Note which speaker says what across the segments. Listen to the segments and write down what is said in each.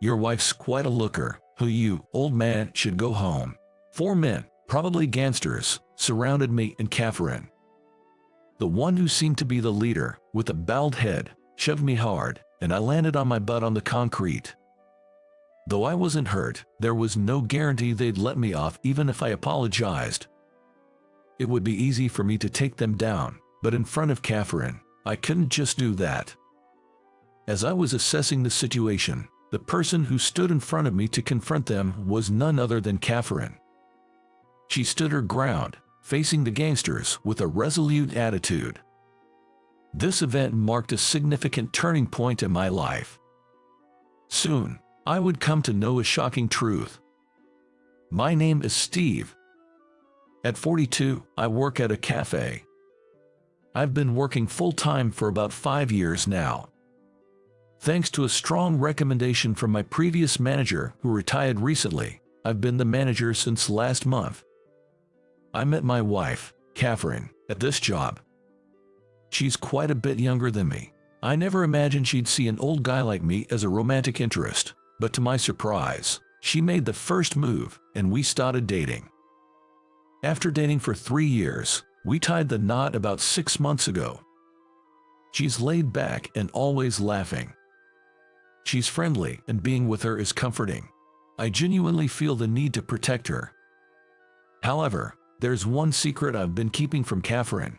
Speaker 1: Your wife's quite a looker. Who you, old man, should go home. 4 men, probably gangsters, surrounded me and Catherine. The one who seemed to be the leader, with a bowed head, shoved me hard, and I landed on my butt on the concrete. Though I wasn't hurt, there was no guarantee they'd let me off even if I apologized. It would be easy for me to take them down, but in front of Catherine, I couldn't just do that. As I was assessing the situation, the person who stood in front of me to confront them was none other than Catherine. She stood her ground, facing the gangsters with a resolute attitude. This event marked a significant turning point in my life. Soon, I would come to know a shocking truth. My name is Steve. At 42, I work at a cafe. I've been working full-time for about 5 years now. Thanks to a strong recommendation from my previous manager who retired recently, I've been the manager since last month. I met my wife, Catherine, at this job. She's quite a bit younger than me. I never imagined she'd see an old guy like me as a romantic interest, but to my surprise, she made the first move and we started dating. After dating for 3 years, we tied the knot about 6 months ago. She's laid back and always laughing. She's friendly and being with her is comforting. I genuinely feel the need to protect her. However, there's one secret I've been keeping from Catherine.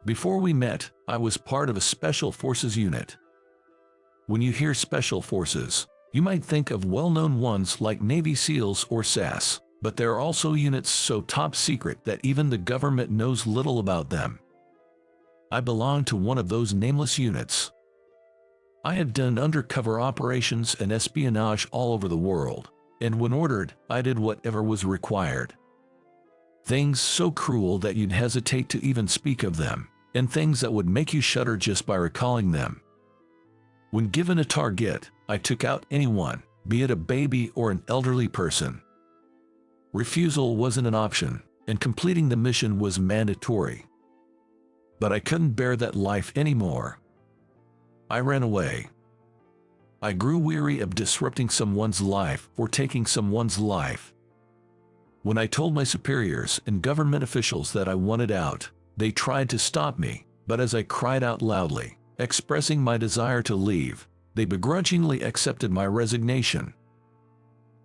Speaker 1: Before we met, I was part of a special forces unit. When you hear special forces, you might think of well-known ones like Navy SEALs or SAS, but there are also units so top secret that even the government knows little about them. I belong to one of those nameless units. I have done undercover operations and espionage all over the world, and when ordered, I did whatever was required. Things so cruel that you'd hesitate to even speak of them, and things that would make you shudder just by recalling them. When given a target, I took out anyone, be it a baby or an elderly person. Refusal wasn't an option, and completing the mission was mandatory. But I couldn't bear that life anymore. I ran away. I grew weary of disrupting someone's life or taking someone's life. When I told my superiors and government officials that I wanted out, they tried to stop me, but as I cried out loudly, expressing my desire to leave, they begrudgingly accepted my resignation.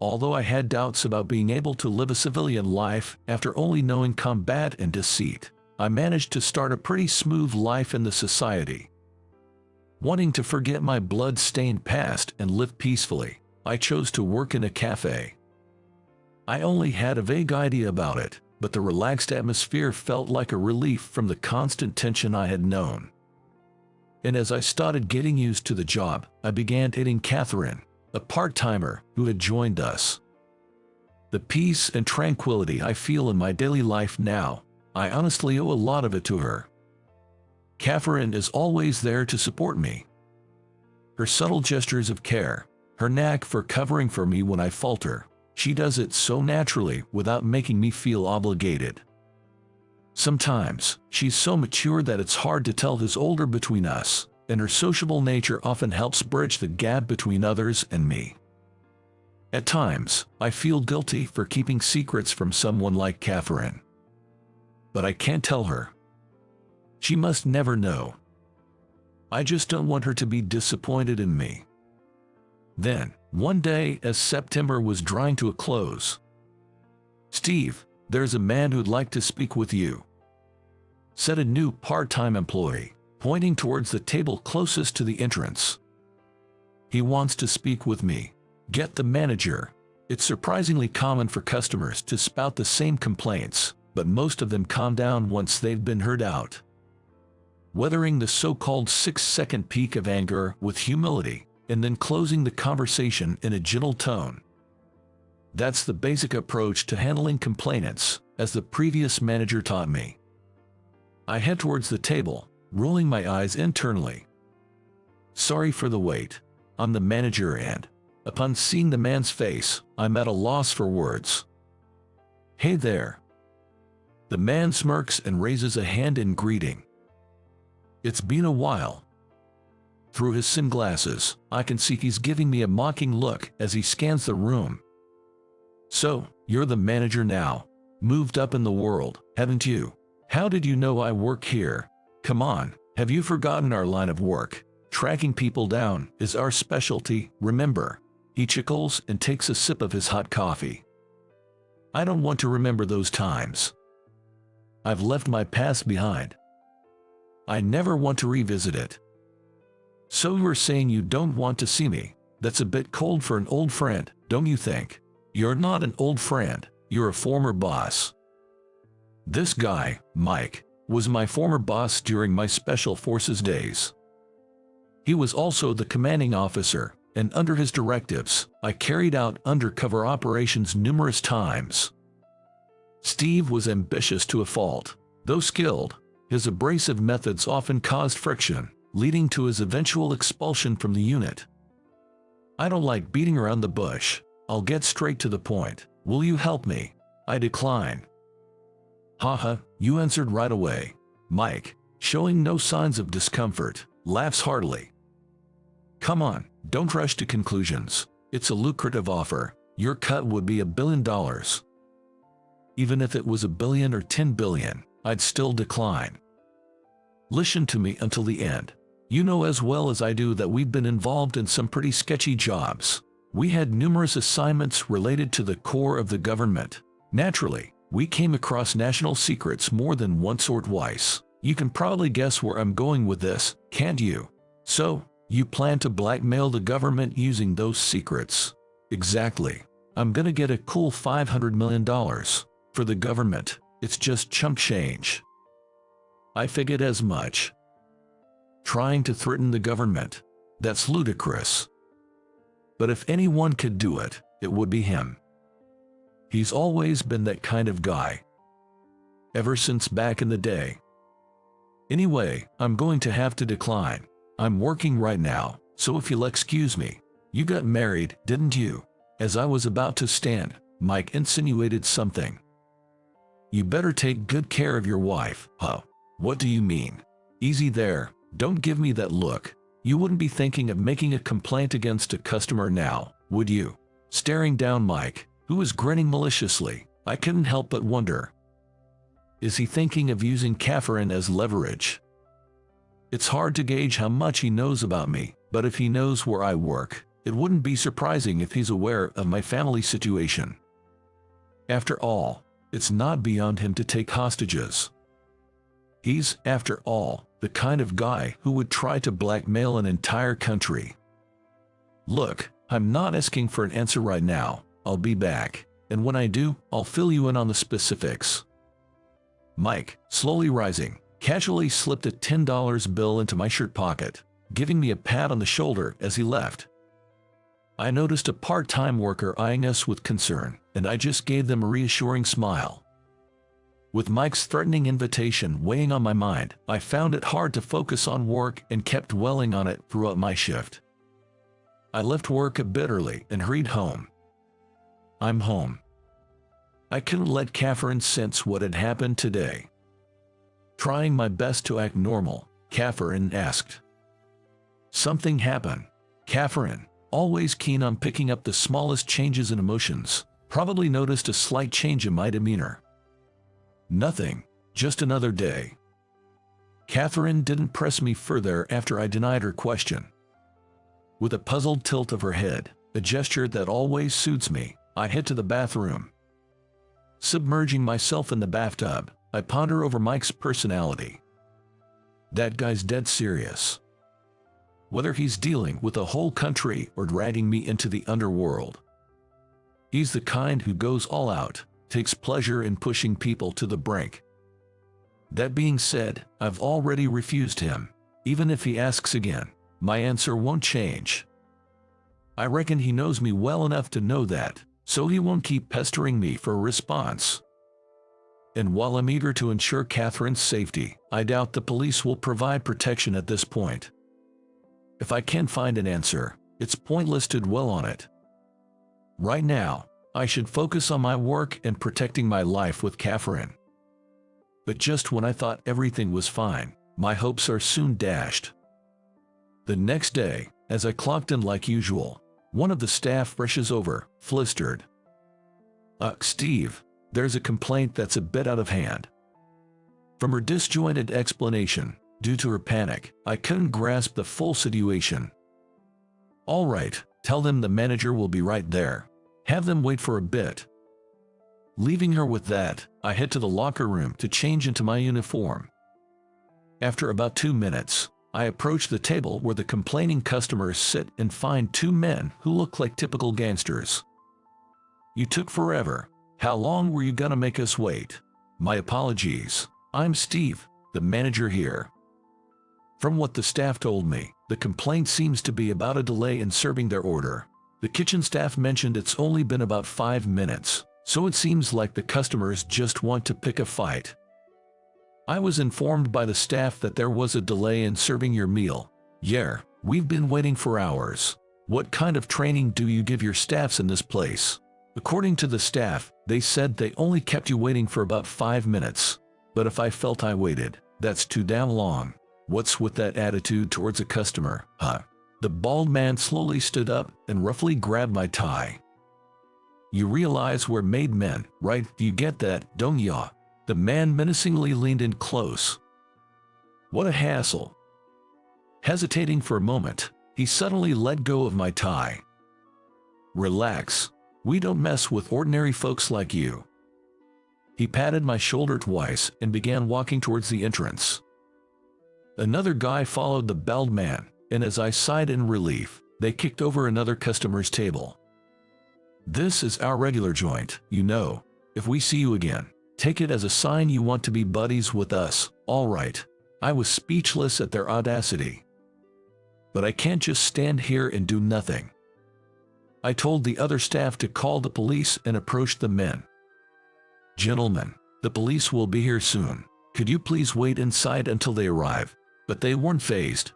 Speaker 1: Although I had doubts about being able to live a civilian life after only knowing combat and deceit, I managed to start a pretty smooth life in the society. Wanting to forget my blood-stained past and live peacefully, I chose to work in a cafe. I only had a vague idea about it, but the relaxed atmosphere felt like a relief from the constant tension I had known. And as I started getting used to the job, I began dating Catherine, a part-timer who had joined us. The peace and tranquility I feel in my daily life now, I honestly owe a lot of it to her. Catherine is always there to support me. Her subtle gestures of care, her knack for covering for me when I falter, she does it so naturally without making me feel obligated. Sometimes, she's so mature that it's hard to tell who's older between us, and her sociable nature often helps bridge the gap between others and me. At times, I feel guilty for keeping secrets from someone like Catherine. But I can't tell her. She must never know. I just don't want her to be disappointed in me. Then, one day as September was drawing to a close, "Steve, there's a man who'd like to speak with you," said a new part-time employee, pointing towards the table closest to the entrance. "He wants to speak with me. Get the manager." It's surprisingly common for customers to spout the same complaints, but most of them calm down once they've been heard out. Weathering the so-called 6-second peak of anger with humility, and then closing the conversation in a gentle tone. That's the basic approach to handling complainants, as the previous manager taught me. I head towards the table, rolling my eyes internally. "Sorry for the wait. I'm the manager," and, upon seeing the man's face, I'm at a loss for words. "Hey there." The man smirks and raises a hand in greeting. "It's been a while." Through his sunglasses, I can see he's giving me a mocking look as he scans the room. So, you're the manager now. Moved up in the world, haven't you? How did you know I work here? Come on, have you forgotten our line of work? Tracking people down is our specialty, remember? He chuckles and takes a sip of his hot coffee. I don't want to remember those times. I've left my past behind. I never want to revisit it. So you're saying you don't want to see me? That's a bit cold for an old friend, don't you think? You're not an old friend, you're a former boss. This guy, Mike, was my former boss during my Special Forces days. He was also the commanding officer, and under his directives, I carried out undercover operations numerous times. Steve was ambitious to a fault. Though skilled, his abrasive methods often caused friction, leading to his eventual expulsion from the unit. I don't like beating around the bush. I'll get straight to the point. Will you help me? I decline. Haha, you answered right away. Mike, showing no signs of discomfort, laughs heartily. Come on, don't rush to conclusions. It's a lucrative offer. Your cut would be $1 billion. Even if it was $1 billion or $10 billion, I'd still decline. Listen to me until the end. You know as well as I do that we've been involved in some pretty sketchy jobs. We had numerous assignments related to the core of the government. Naturally, we came across national secrets more than once or twice. You can probably guess where I'm going with this, can't you? So, you plan to blackmail the government using those secrets? Exactly. I'm gonna get a cool $500 million. For the government, it's just chump change. I figured as much. Trying to threaten the government? That's ludicrous. But if anyone could do it, it would be him. He's always been that kind of guy. Ever since back in the day. Anyway, I'm going to have to decline. I'm working right now, so if you'll excuse me. You got married, didn't you? As I was about to stand, Mike insinuated something. You better take good care of your wife. Huh? What do you mean? Easy there, don't give me that look. You wouldn't be thinking of making a complaint against a customer now, would you? Staring down Mike, who was grinning maliciously, I couldn't help but wonder. Is he thinking of using Catherine as leverage? It's hard to gauge how much he knows about me, but if he knows where I work, it wouldn't be surprising if he's aware of my family situation. After all, it's not beyond him to take hostages. He's, after all, the kind of guy who would try to blackmail an entire country. Look, I'm not asking for an answer right now. I'll be back, and when I do, I'll fill you in on the specifics. Mike, slowly rising, casually slipped a $10 bill into my shirt pocket, giving me a pat on the shoulder as he left. I noticed a part-time worker eyeing us with concern, and I just gave them a reassuring smile. With Mike's threatening invitation weighing on my mind, I found it hard to focus on work and kept dwelling on it throughout my shift. I left work a bit early and hurried home. I'm home. I couldn't let Catherine sense what had happened today. Trying my best to act normal, Catherine asked. Something happened. Catherine, always keen on picking up the smallest changes in emotions, probably noticed a slight change in my demeanor. Nothing, just another day. Catherine didn't press me further after I denied her question. With a puzzled tilt of her head, a gesture that always suits me, I head to the bathroom. Submerging myself in the bathtub, I ponder over Mike's personality. That guy's dead serious. Whether he's dealing with a whole country or dragging me into the underworld. He's the kind who goes all out, takes pleasure in pushing people to the brink. That being said, I've already refused him. Even if he asks again, my answer won't change. I reckon he knows me well enough to know that, so he won't keep pestering me for a response. And while I'm eager to ensure Catherine's safety, I doubt the police will provide protection at this point. If I can't find an answer, it's pointless to dwell on it. Right now, I should focus on my work and protecting my life with Catherine. But just when I thought everything was fine, my hopes are soon dashed. The next day, as I clocked in like usual, one of the staff rushes over, flustered. Steve, there's a complaint that's a bit out of hand." From her disjointed explanation, due to her panic, I couldn't grasp the full situation. "All right, tell them the manager will be right there. Have them wait for a bit." Leaving her with that, I head to the locker room to change into my uniform. After about 2 minutes, I approach the table where the complaining customers sit and find 2 men who look like typical gangsters. "You took forever. How long were you gonna make us wait?" "My apologies. I'm Steve, the manager here." From what the staff told me, the complaint seems to be about a delay in serving their order. The kitchen staff mentioned it's only been about 5 minutes, so it seems like the customers just want to pick a fight. "I was informed by the staff that there was a delay in serving your meal." "Yeah, we've been waiting for hours. What kind of training do you give your staffs in this place?" "According to the staff, they said they only kept you waiting for about 5 minutes. But if I felt I waited, that's too damn long. What's with that attitude towards a customer, huh?" The bald man slowly stood up and roughly grabbed my tie. "You realize we're made men, right? You get that, don't ya?" The man menacingly leaned in close. What a hassle. Hesitating for a moment, he suddenly let go of my tie. "Relax. We don't mess with ordinary folks like you." He patted my shoulder twice and began walking towards the entrance. Another guy followed the bald man, and as I sighed in relief, they kicked over another customer's table. "This is our regular joint, you know. If we see you again, take it as a sign you want to be buddies with us, all right?" I was speechless at their audacity. But I can't just stand here and do nothing. I told the other staff to call the police and approached the men. "Gentlemen, the police will be here soon. Could you please wait inside until they arrive?" But they weren't fazed.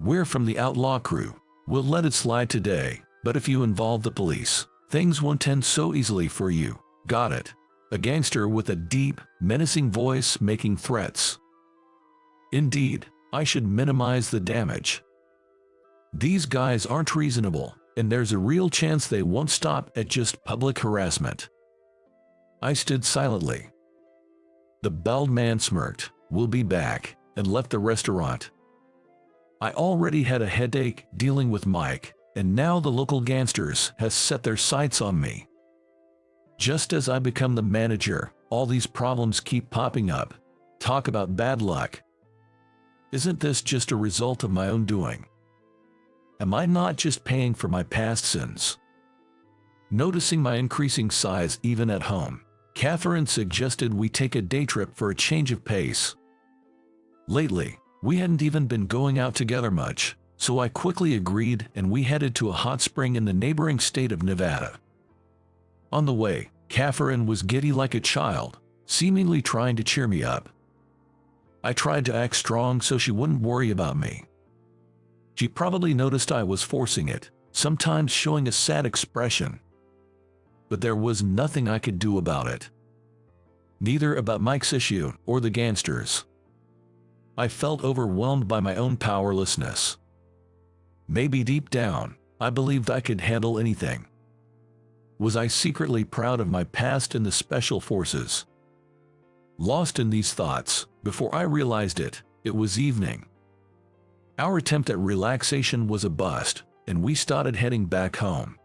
Speaker 1: "We're from the outlaw crew. We'll let it slide today, but if you involve the police, things won't end so easily for you. Got it?" A gangster with a deep, menacing voice making threats. Indeed, I should minimize the damage. These guys aren't reasonable, and there's a real chance they won't stop at just public harassment. I stood silently. The bald man smirked, "We'll be back," and left the restaurant. I already had a headache dealing with Mike, and now the local gangsters has set their sights on me. Just as I become the manager, all these problems keep popping up. Talk about bad luck. Isn't this just a result of my own doing? Am I not just paying for my past sins? Noticing my increasing size even at home, Catherine suggested we take a day trip for a change of pace. Lately, we hadn't even been going out together much, so I quickly agreed and we headed to a hot spring in the neighboring state of Nevada. On the way, Catherine was giddy like a child, seemingly trying to cheer me up. I tried to act strong so she wouldn't worry about me. She probably noticed I was forcing it, sometimes showing a sad expression. But there was nothing I could do about it. Neither about Mike's issue or the gangsters. I felt overwhelmed by my own powerlessness. Maybe deep down, I believed I could handle anything. Was I secretly proud of my past in the special forces? Lost in these thoughts, before I realized it, it was evening. Our attempt at relaxation was a bust, and we started heading back home.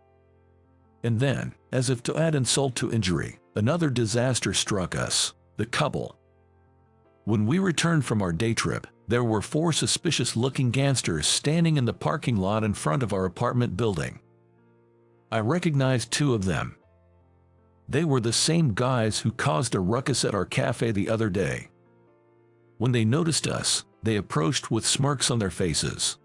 Speaker 1: And then, as if to add insult to injury, another disaster struck us, the couple. When we returned from our day trip, there were 4 suspicious-looking gangsters standing in the parking lot in front of our apartment building. I recognized 2 of them. They were the same guys who caused a ruckus at our cafe the other day. When they noticed us, they approached with smirks on their faces.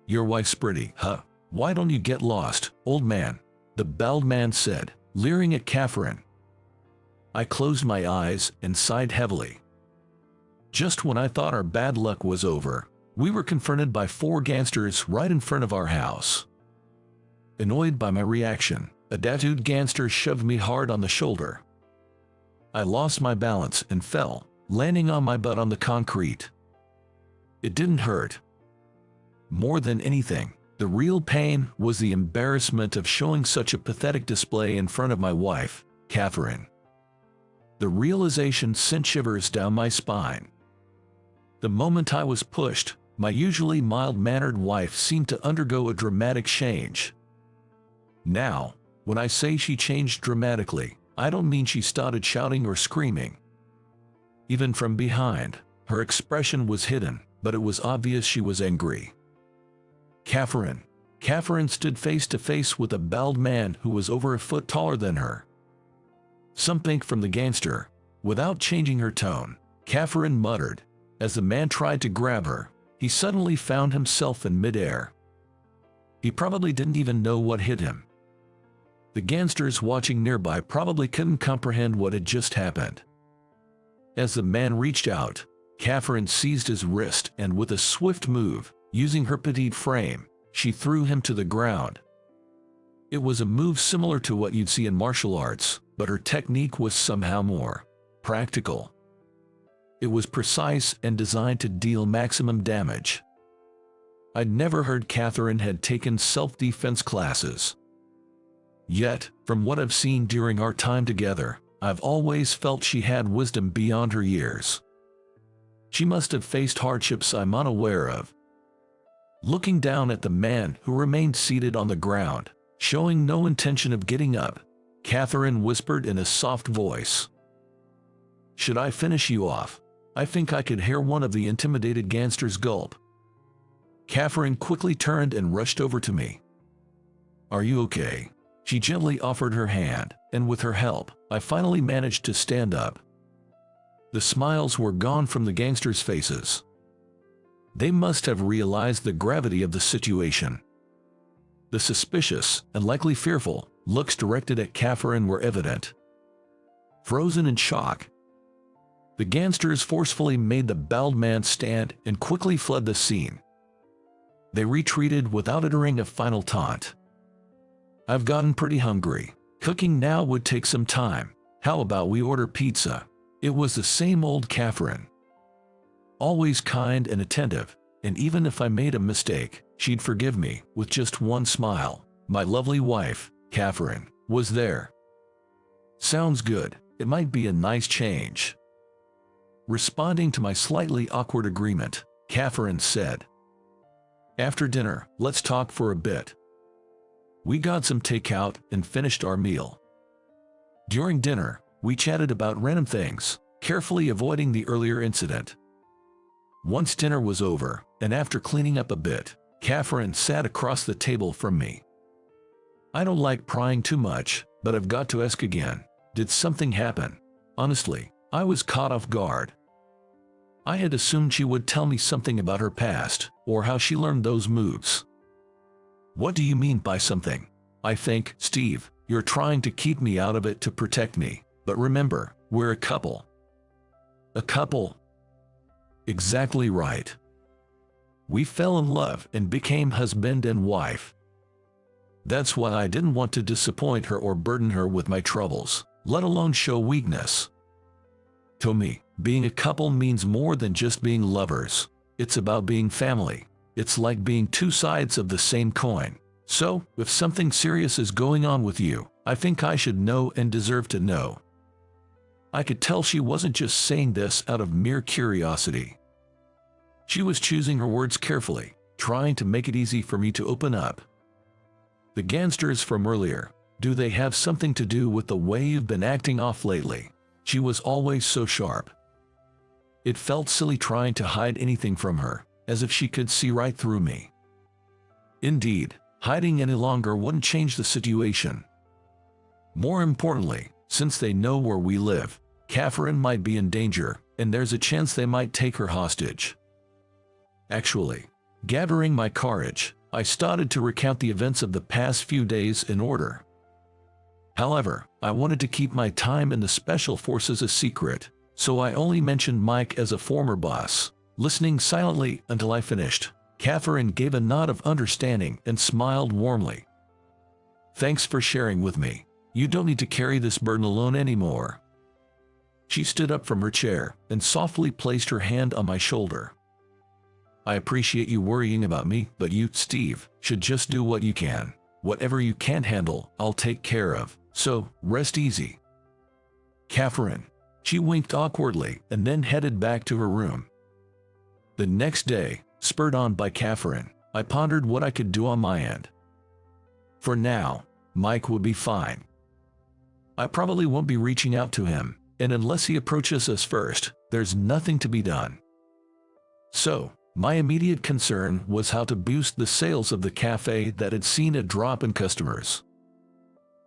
Speaker 1: "Your wife's pretty, huh? Why don't you get lost, old man?" the bald man said, leering at Catherine. I closed my eyes and sighed heavily. Just when I thought our bad luck was over, we were confronted by 4 gangsters right in front of our house. Annoyed by my reaction, a tattooed gangster shoved me hard on the shoulder. I lost my balance and fell, landing on my butt on the concrete. It didn't hurt. more than anything, the real pain was the embarrassment of showing such a pathetic display in front of my wife, Catherine. The realization sent shivers down my spine. The moment I was pushed, my usually mild-mannered wife seemed to undergo a dramatic change. Now, when I say she changed dramatically, I don't mean she started shouting or screaming. Even from behind, her expression was hidden, but it was obvious she was angry. Catherine stood face to face with a bald man who was over a foot taller than her. Something from the gangster. Without changing her tone, Catherine muttered. As the man tried to grab her, he suddenly found himself in midair. He probably didn't even know what hit him. The gangsters watching nearby probably couldn't comprehend what had just happened. As the man reached out, Catherine seized his wrist and with a swift move, using her petite frame, she threw him to the ground. It was a move similar to what you'd see in martial arts, but her technique was somehow more practical. It was precise and designed to deal maximum damage. I'd never heard Catherine had taken self-defense classes. Yet, from what I've seen during our time together, I've always felt she had wisdom beyond her years. She must have faced hardships I'm unaware of. Looking down at the man who remained seated on the ground, showing no intention of getting up, Catherine whispered in a soft voice, "Should I finish you off?" I think I could hear one of the intimidated gangsters gulp. Catherine quickly turned and rushed over to me. "Are you okay?" She gently offered her hand, and with her help, I finally managed to stand up. The smiles were gone from the gangsters' faces. They must have realized the gravity of the situation. The suspicious, and likely fearful, looks directed at Catherine were evident. Frozen in shock, the gangsters forcefully made the bald man stand and quickly fled the scene. They retreated without uttering a final taunt. "I've gotten pretty hungry. Cooking now would take some time. How about we order pizza?" It was the same old Catherine. Always kind and attentive, and even if I made a mistake, she'd forgive me with just one smile. My lovely wife, Catherine, was there. "Sounds good. It might be a nice change." Responding to my slightly awkward agreement, Catherine said, "After dinner, let's talk for a bit." We got some takeout and finished our meal. During dinner, we chatted about random things, carefully avoiding the earlier incident. Once dinner was over, and after cleaning up a bit, Catherine sat across the table from me. I don't like prying too much, but I've got to ask again. Did something happen? Honestly, I was caught off guard. I had assumed she would tell me something about her past, or how she learned those moves. "What do you mean by something?" "I think, Steve, you're trying to keep me out of it to protect me, but remember, we're a couple." "A couple?" "Exactly right. We fell in love and became husband and wife. That's why I didn't want to disappoint her or burden her with my troubles, let alone show weakness. To me, being a couple means more than just being lovers. It's about being family. It's like being two sides of the same coin. So, if something serious is going on with you, I think I should know and deserve to know." I could tell she wasn't just saying this out of mere curiosity. She was choosing her words carefully, trying to make it easy for me to open up. "The gangsters from earlier, do they have something to do with the way you've been acting off lately?" She was always so sharp. It felt silly trying to hide anything from her, as if she could see right through me. Indeed, hiding any longer wouldn't change the situation. More importantly, since they know where we live, Catherine might be in danger, and there's a chance they might take her hostage. Actually, gathering my courage, I started to recount the events of the past few days in order. However, I wanted to keep my time in the Special Forces a secret, so I only mentioned Mike as a former boss. Listening silently until I finished, Catherine gave a nod of understanding and smiled warmly. "Thanks for sharing with me. You don't need to carry this burden alone anymore." She stood up from her chair and softly placed her hand on my shoulder. I appreciate you worrying about me, but you, Steve, should just do what you can. Whatever you can't handle, I'll take care of. So, rest easy. Catherine. She winked awkwardly and then headed back to her room. The next day, spurred on by Catherine, I pondered what I could do on my end. For now, Mike would be fine. I probably won't be reaching out to him, and unless he approaches us first, there's nothing to be done. So, my immediate concern was how to boost the sales of the cafe that had seen a drop in customers.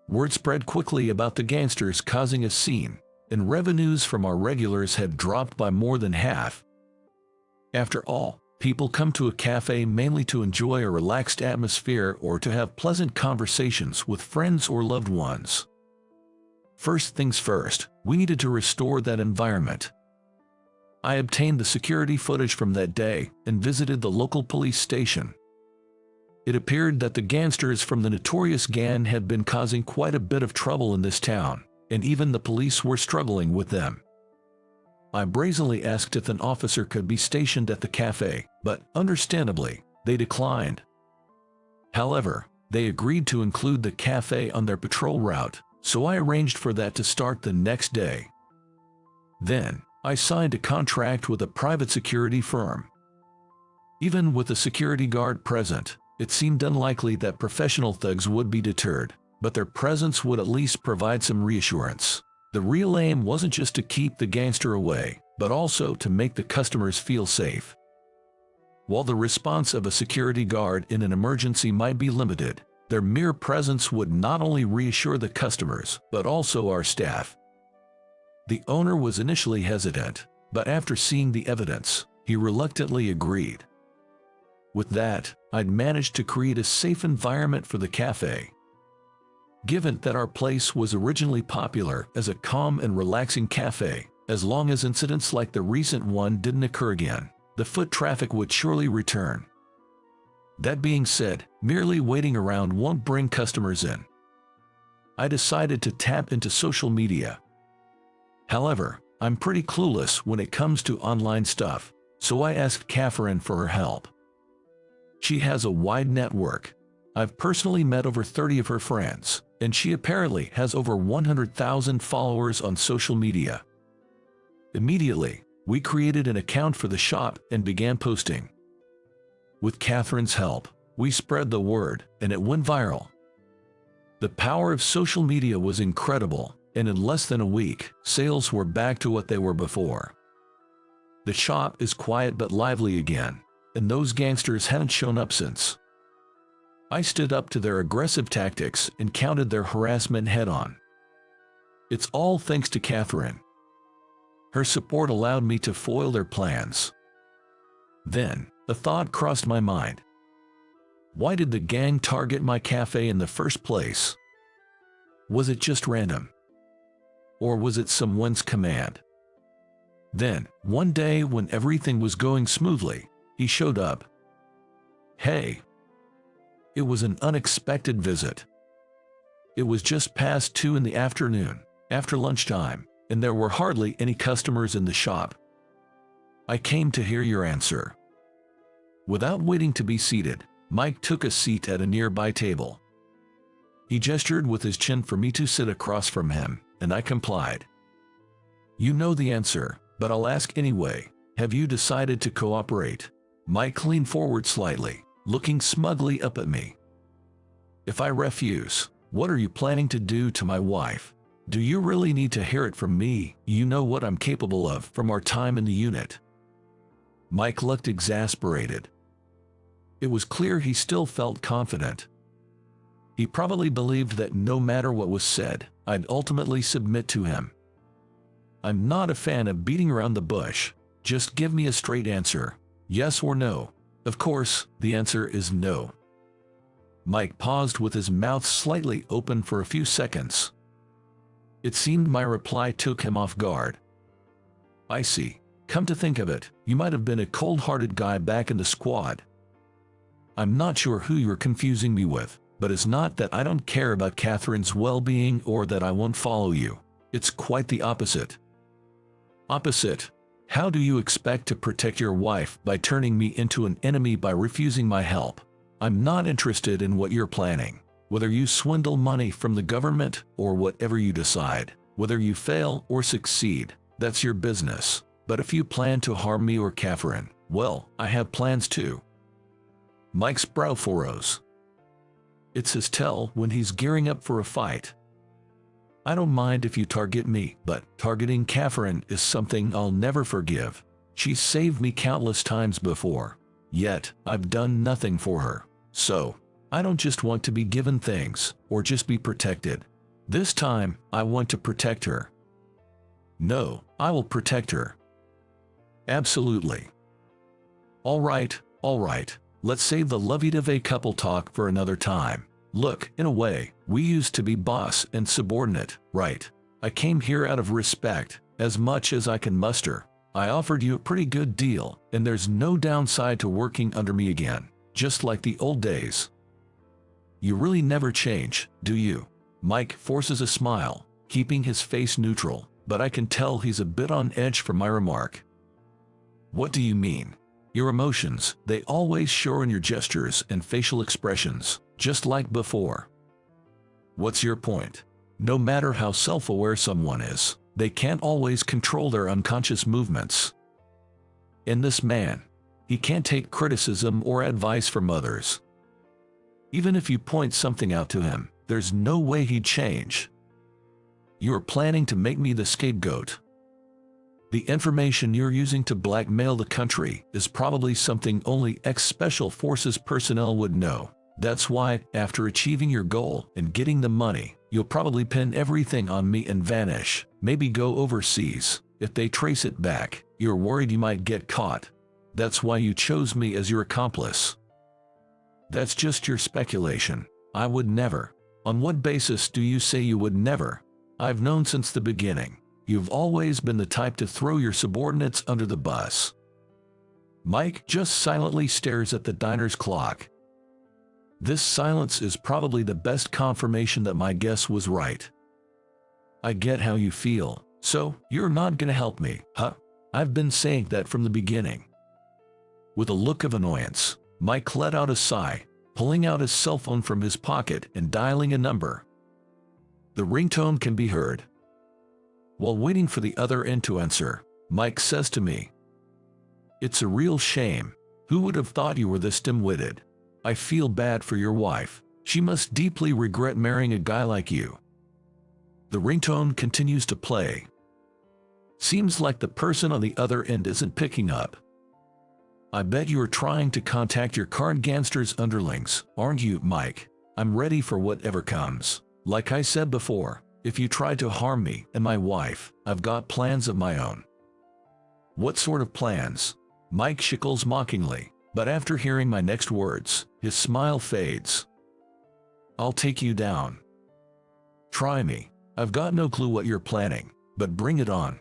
Speaker 1: Word spread quickly about the gangsters causing a scene, and revenues from our regulars had dropped by more than half. After all, people come to a cafe mainly to enjoy a relaxed atmosphere or to have pleasant conversations with friends or loved ones. First things first, we needed to restore that environment. I obtained the security footage from that day and visited the local police station. It appeared that the gangsters from the notorious gang had been causing quite a bit of trouble in this town, and even the police were struggling with them. I brazenly asked if an officer could be stationed at the cafe, but understandably, they declined. However, they agreed to include the cafe on their patrol route, so I arranged for that to start the next day. Then, I signed a contract with a private security firm. Even with a security guard present, it seemed unlikely that professional thugs would be deterred, but their presence would at least provide some reassurance. The real aim wasn't just to keep the gangster away, but also to make the customers feel safe. While the response of a security guard in an emergency might be limited, their mere presence would not only reassure the customers, but also our staff. The owner was initially hesitant, but after seeing the evidence, he reluctantly agreed. With that, I'd managed to create a safe environment for the cafe. Given that our place was originally popular as a calm and relaxing cafe, as long as incidents like the recent one didn't occur again, the foot traffic would surely return. That being said, merely waiting around won't bring customers in. I decided to tap into social media. However, I'm pretty clueless when it comes to online stuff, so I asked Catherine for her help. She has a wide network. I've personally met over 30 of her friends, and she apparently has over 100,000 followers on social media. Immediately, we created an account for the shop and began posting. With Catherine's help, we spread the word, and it went viral. The power of social media was incredible, and in less than a week, sales were back to what they were before. The shop is quiet but lively again, and those gangsters hadn't shown up since. I stood up to their aggressive tactics and countered their harassment head-on. It's all thanks to Catherine. Her support allowed me to foil their plans. Then, a thought crossed my mind. Why did the gang target my cafe in the first place? Was it just random? Or was it someone's command? Then, one day when everything was going smoothly, he showed up. Hey! It was an unexpected visit. It was just past 2 in the afternoon, after lunchtime, and there were hardly any customers in the shop. I came to hear your answer. Without waiting to be seated, Mike took a seat at a nearby table. He gestured with his chin for me to sit across from him, and I complied. You know the answer, but I'll ask anyway. Have you decided to cooperate? Mike leaned forward slightly, looking smugly up at me. If I refuse, what are you planning to do to my wife? Do you really need to hear it from me? You know what I'm capable of from our time in the unit. Mike looked exasperated. It was clear he still felt confident. He probably believed that no matter what was said, I'd ultimately submit to him. I'm not a fan of beating around the bush. Just give me a straight answer, yes or no. Of course, the answer is no. Mike paused with his mouth slightly open for a few seconds. It seemed my reply took him off guard. I see. Come to think of it, you might have been a cold-hearted guy back in the squad. I'm not sure who you're confusing me with, but it's not that I don't care about Catherine's well-being or that I won't follow you. It's quite the opposite. Opposite? How do you expect to protect your wife by turning me into an enemy by refusing my help? I'm not interested in what you're planning. Whether you swindle money from the government or whatever you decide, whether you fail or succeed, that's your business. But if you plan to harm me or Catherine, well, I have plans too. Mike's brow furrows. It's his tell when he's gearing up for a fight. I don't mind if you target me, but targeting Catherine is something I'll never forgive. She's saved me countless times before, yet I've done nothing for her. So, I don't just want to be given things, or just be protected. This time, I want to protect her. No, I will protect her. Absolutely. All right, let's save the lovey-dovey couple talk for another time. Look, in a way, we used to be boss and subordinate, right? I came here out of respect, as much as I can muster. I offered you a pretty good deal, and there's no downside to working under me again, just like the old days. You really never change, do you? Mike forces a smile, keeping his face neutral, but I can tell he's a bit on edge from my remark. What do you mean? Your emotions, they always show in your gestures and facial expressions, just like before. What's your point? No matter how self-aware someone is, they can't always control their unconscious movements. And this man, he can't take criticism or advice from others. Even if you point something out to him, there's no way he'd change. You're planning to make me the scapegoat. The information you're using to blackmail the country is probably something only ex-Special Forces personnel would know. That's why, after achieving your goal and getting the money, you'll probably pin everything on me and vanish, maybe go overseas. If they trace it back, you're worried you might get caught. That's why you chose me as your accomplice. That's just your speculation. I would never. On what basis do you say you would never? I've known since the beginning. You've always been the type to throw your subordinates under the bus. Mike just silently stares at the diner's clock. This silence is probably the best confirmation that my guess was right. I get how you feel, so you're not gonna help me, huh? I've been saying that from the beginning. With a look of annoyance, Mike let out a sigh, pulling out his cell phone from his pocket and dialing a number. The ringtone can be heard. While waiting for the other end to answer, Mike says to me, "It's a real shame. Who would have thought you were this dim-witted? I feel bad for your wife. She must deeply regret marrying a guy like you." The ringtone continues to play. Seems like the person on the other end isn't picking up. I bet you are trying to contact your current gangster's underlings, aren't you, Mike? I'm ready for whatever comes. Like I said before, if you try to harm me and my wife, I've got plans of my own. What sort of plans? Mike shickles mockingly, but after hearing my next words, his smile fades. I'll take you down. Try me. I've got no clue what you're planning, but bring it on.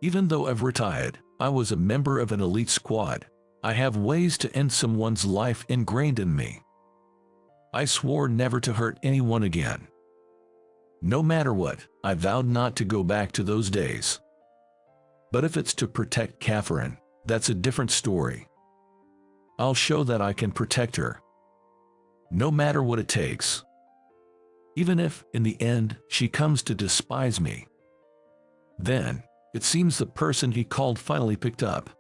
Speaker 1: Even though I've retired, I was a member of an elite squad. I have ways to end someone's life ingrained in me. I swore never to hurt anyone again. No matter what, I vowed not to go back to those days. But if it's to protect Catherine, that's a different story. I'll show that I can protect her. No matter what it takes. Even if, in the end, she comes to despise me. Then, it seems the person he called finally picked up.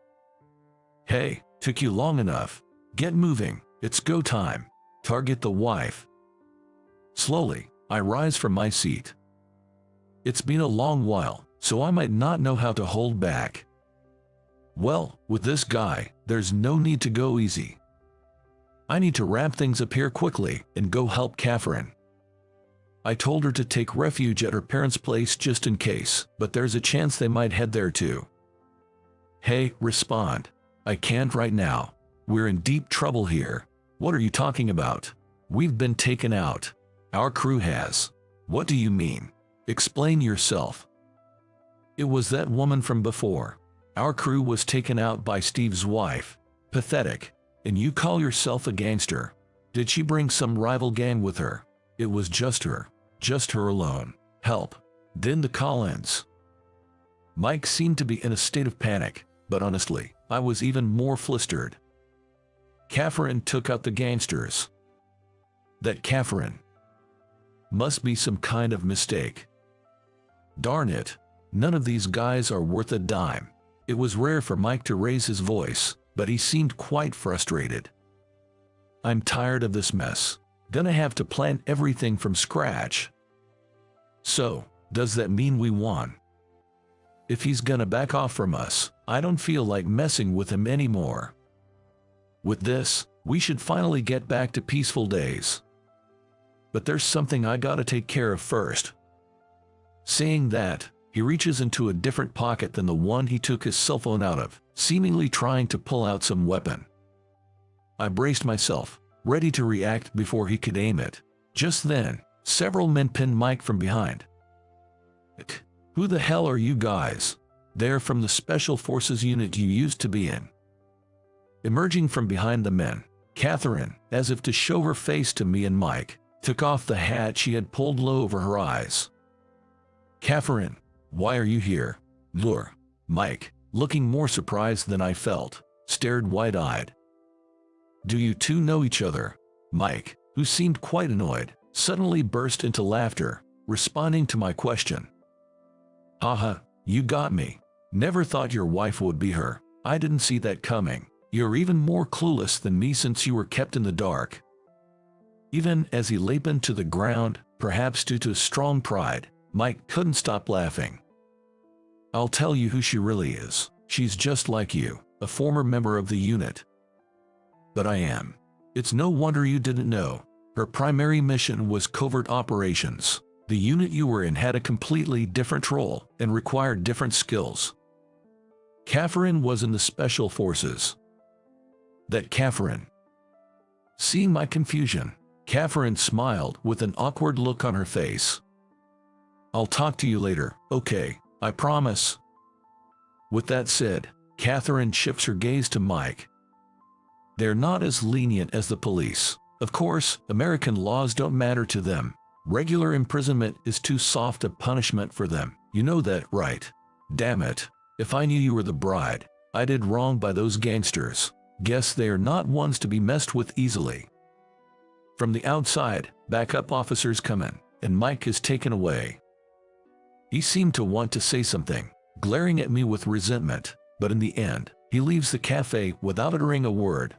Speaker 1: Hey, took you long enough. Get moving, it's go time. Target the wife. Slowly, I rise from my seat. It's been a long while, so I might not know how to hold back. Well, with this guy, there's no need to go easy. I need to wrap things up here quickly and go help Catherine. I told her to take refuge at her parents' place just in case, but there's a chance they might head there too. Hey, respond. I can't right now. We're in deep trouble here. What are you talking about? We've been taken out. Our crew has. What do you mean? Explain yourself. It was that woman from before. Our crew was taken out by Steve's wife. Pathetic. And you call yourself a gangster. Did she bring some rival gang with her? It was just her alone. Help. Then the call ends. Mike seemed to be in a state of panic, but honestly, I was even more flustered. Catherine took out the gangsters. That Catherine must be some kind of mistake. Darn it, none of these guys are worth a dime. It was rare for Mike to raise his voice, but he seemed quite frustrated. I'm tired of this mess. Gonna have to plan everything from scratch. So, does that mean we won? If he's gonna back off from us, I don't feel like messing with him anymore. With this, we should finally get back to peaceful days. But there's something I gotta take care of first. Saying that, he reaches into a different pocket than the one he took his cell phone out of, seemingly trying to pull out some weapon. I braced myself, ready to react before he could aim it. Just then, several men pinned Mike from behind. Who the hell are you guys? They're from the Special Forces unit you used to be in. Emerging from behind the men, Catherine, as if to show her face to me and Mike, took off the hat she had pulled low over her eyes. Catherine, why are you here? Lure. Mike, looking more surprised than I felt, stared wide-eyed. Do you two know each other? Mike, who seemed quite annoyed, suddenly burst into laughter, responding to my question. Haha, you got me. Never thought your wife would be her. I didn't see that coming. You're even more clueless than me since you were kept in the dark. Even as he leaped to the ground, perhaps due to strong pride, Mike couldn't stop laughing. I'll tell you who she really is. She's just like you, a former member of the unit. But I am. It's no wonder you didn't know. Her primary mission was covert operations. The unit you were in had a completely different role and required different skills. Catherine was in the Special Forces. That Catherine. Seeing my confusion, Catherine smiled with an awkward look on her face. I'll talk to you later, okay, I promise. With that said, Catherine shifts her gaze to Mike. They're not as lenient as the police. Of course, American laws don't matter to them. Regular imprisonment is too soft a punishment for them. You know that, right? Damn it. If I knew you were the bride, I did wrong by those gangsters. Guess they're not ones to be messed with easily. From the outside, backup officers come in, and Mike is taken away. He seemed to want to say something, glaring at me with resentment, but in the end, he leaves the cafe without uttering a word.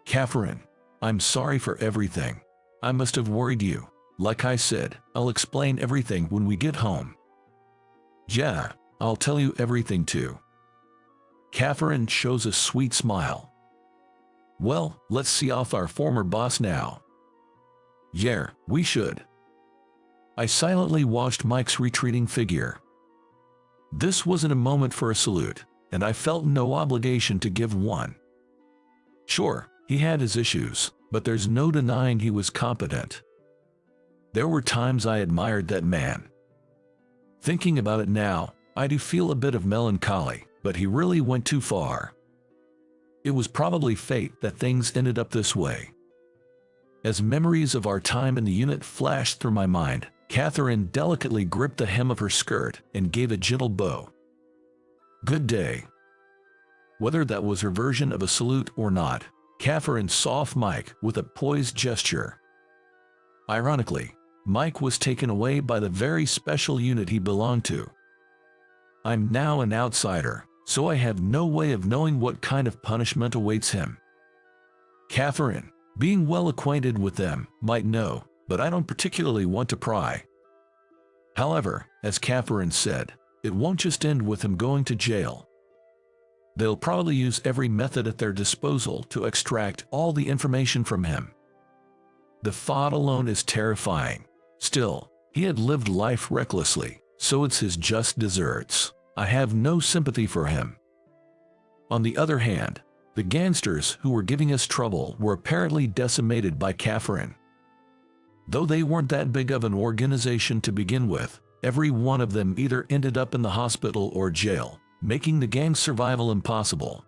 Speaker 1: Catherine, I'm sorry for everything. I must have worried you. Like I said, I'll explain everything when we get home. Yeah, I'll tell you everything too. Catherine shows a sweet smile. Well, let's see off our former boss now. Yeah, we should. I silently watched Mike's retreating figure. This wasn't a moment for a salute, and I felt no obligation to give one. Sure, he had his issues, but there's no denying he was competent. There were times I admired that man. Thinking about it now, I do feel a bit of melancholy, but he really went too far. It was probably fate that things ended up this way. As memories of our time in the unit flashed through my mind, Catherine delicately gripped the hem of her skirt and gave a gentle bow. Good day. Whether that was her version of a salute or not, Catherine saw off Mike with a poised gesture. Ironically, Mike was taken away by the very special unit he belonged to. I'm now an outsider, so I have no way of knowing what kind of punishment awaits him. Catherine, being well acquainted with them, might know, but I don't particularly want to pry. However, as Catherine said, it won't just end with him going to jail. They'll probably use every method at their disposal to extract all the information from him. The thought alone is terrifying. Still, he had lived life recklessly, so it's his just deserts. I have no sympathy for him. On the other hand, the gangsters who were giving us trouble were apparently decimated by Catherine. Though they weren't that big of an organization to begin with, every one of them either ended up in the hospital or jail, making the gang's survival impossible.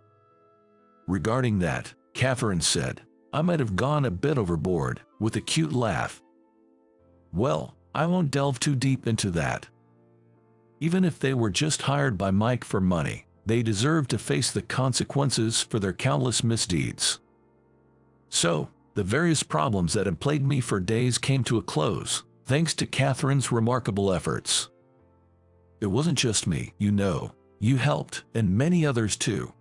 Speaker 1: Regarding that, Catherine said, I might have gone a bit overboard, with a cute laugh. Well, I won't delve too deep into that. Even if they were just hired by Mike for money, they deserved to face the consequences for their countless misdeeds. So, the various problems that had plagued me for days came to a close, thanks to Catherine's remarkable efforts. It wasn't just me, you know. You helped, and many others too.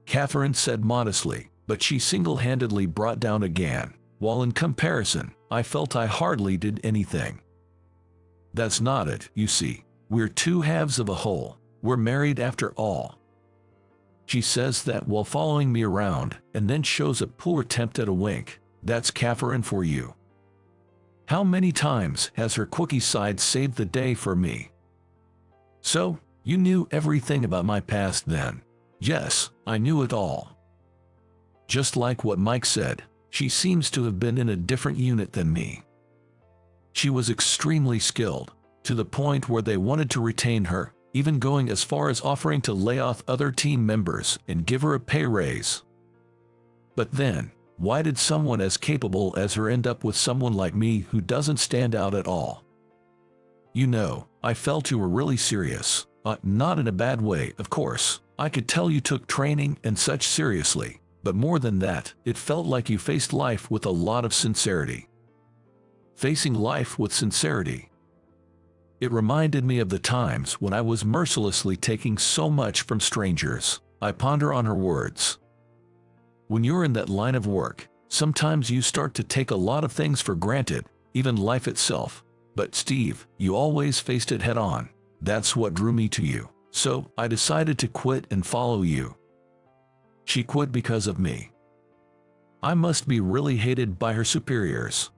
Speaker 1: Catherine said modestly, but she single-handedly brought down again, while in comparison, I felt I hardly did anything. That's not it, you see. We're two halves of a whole. We're married after all. She says that while following me around, and then shows a poor attempt at a wink. That's Catherine for you. How many times has her quirky side saved the day for me? So, you knew everything about my past then. Yes, I knew it all. Just like what Mike said, she seems to have been in a different unit than me. She was extremely skilled, to the point where they wanted to retain her, even going as far as offering to lay off other team members and give her a pay raise. But then, why did someone as capable as her end up with someone like me who doesn't stand out at all? You know, I felt you were really serious. Not in a bad way, of course. I could tell you took training and such seriously, but more than that, it felt like you faced life with a lot of sincerity. Facing life with sincerity. It reminded me of the times when I was mercilessly taking so much from strangers. I ponder on her words. When you're in that line of work, sometimes you start to take a lot of things for granted, even life itself. But Steve, you always faced it head on. That's what drew me to you. So, I decided to quit and follow you. She quit because of me. I must be really hated by her superiors.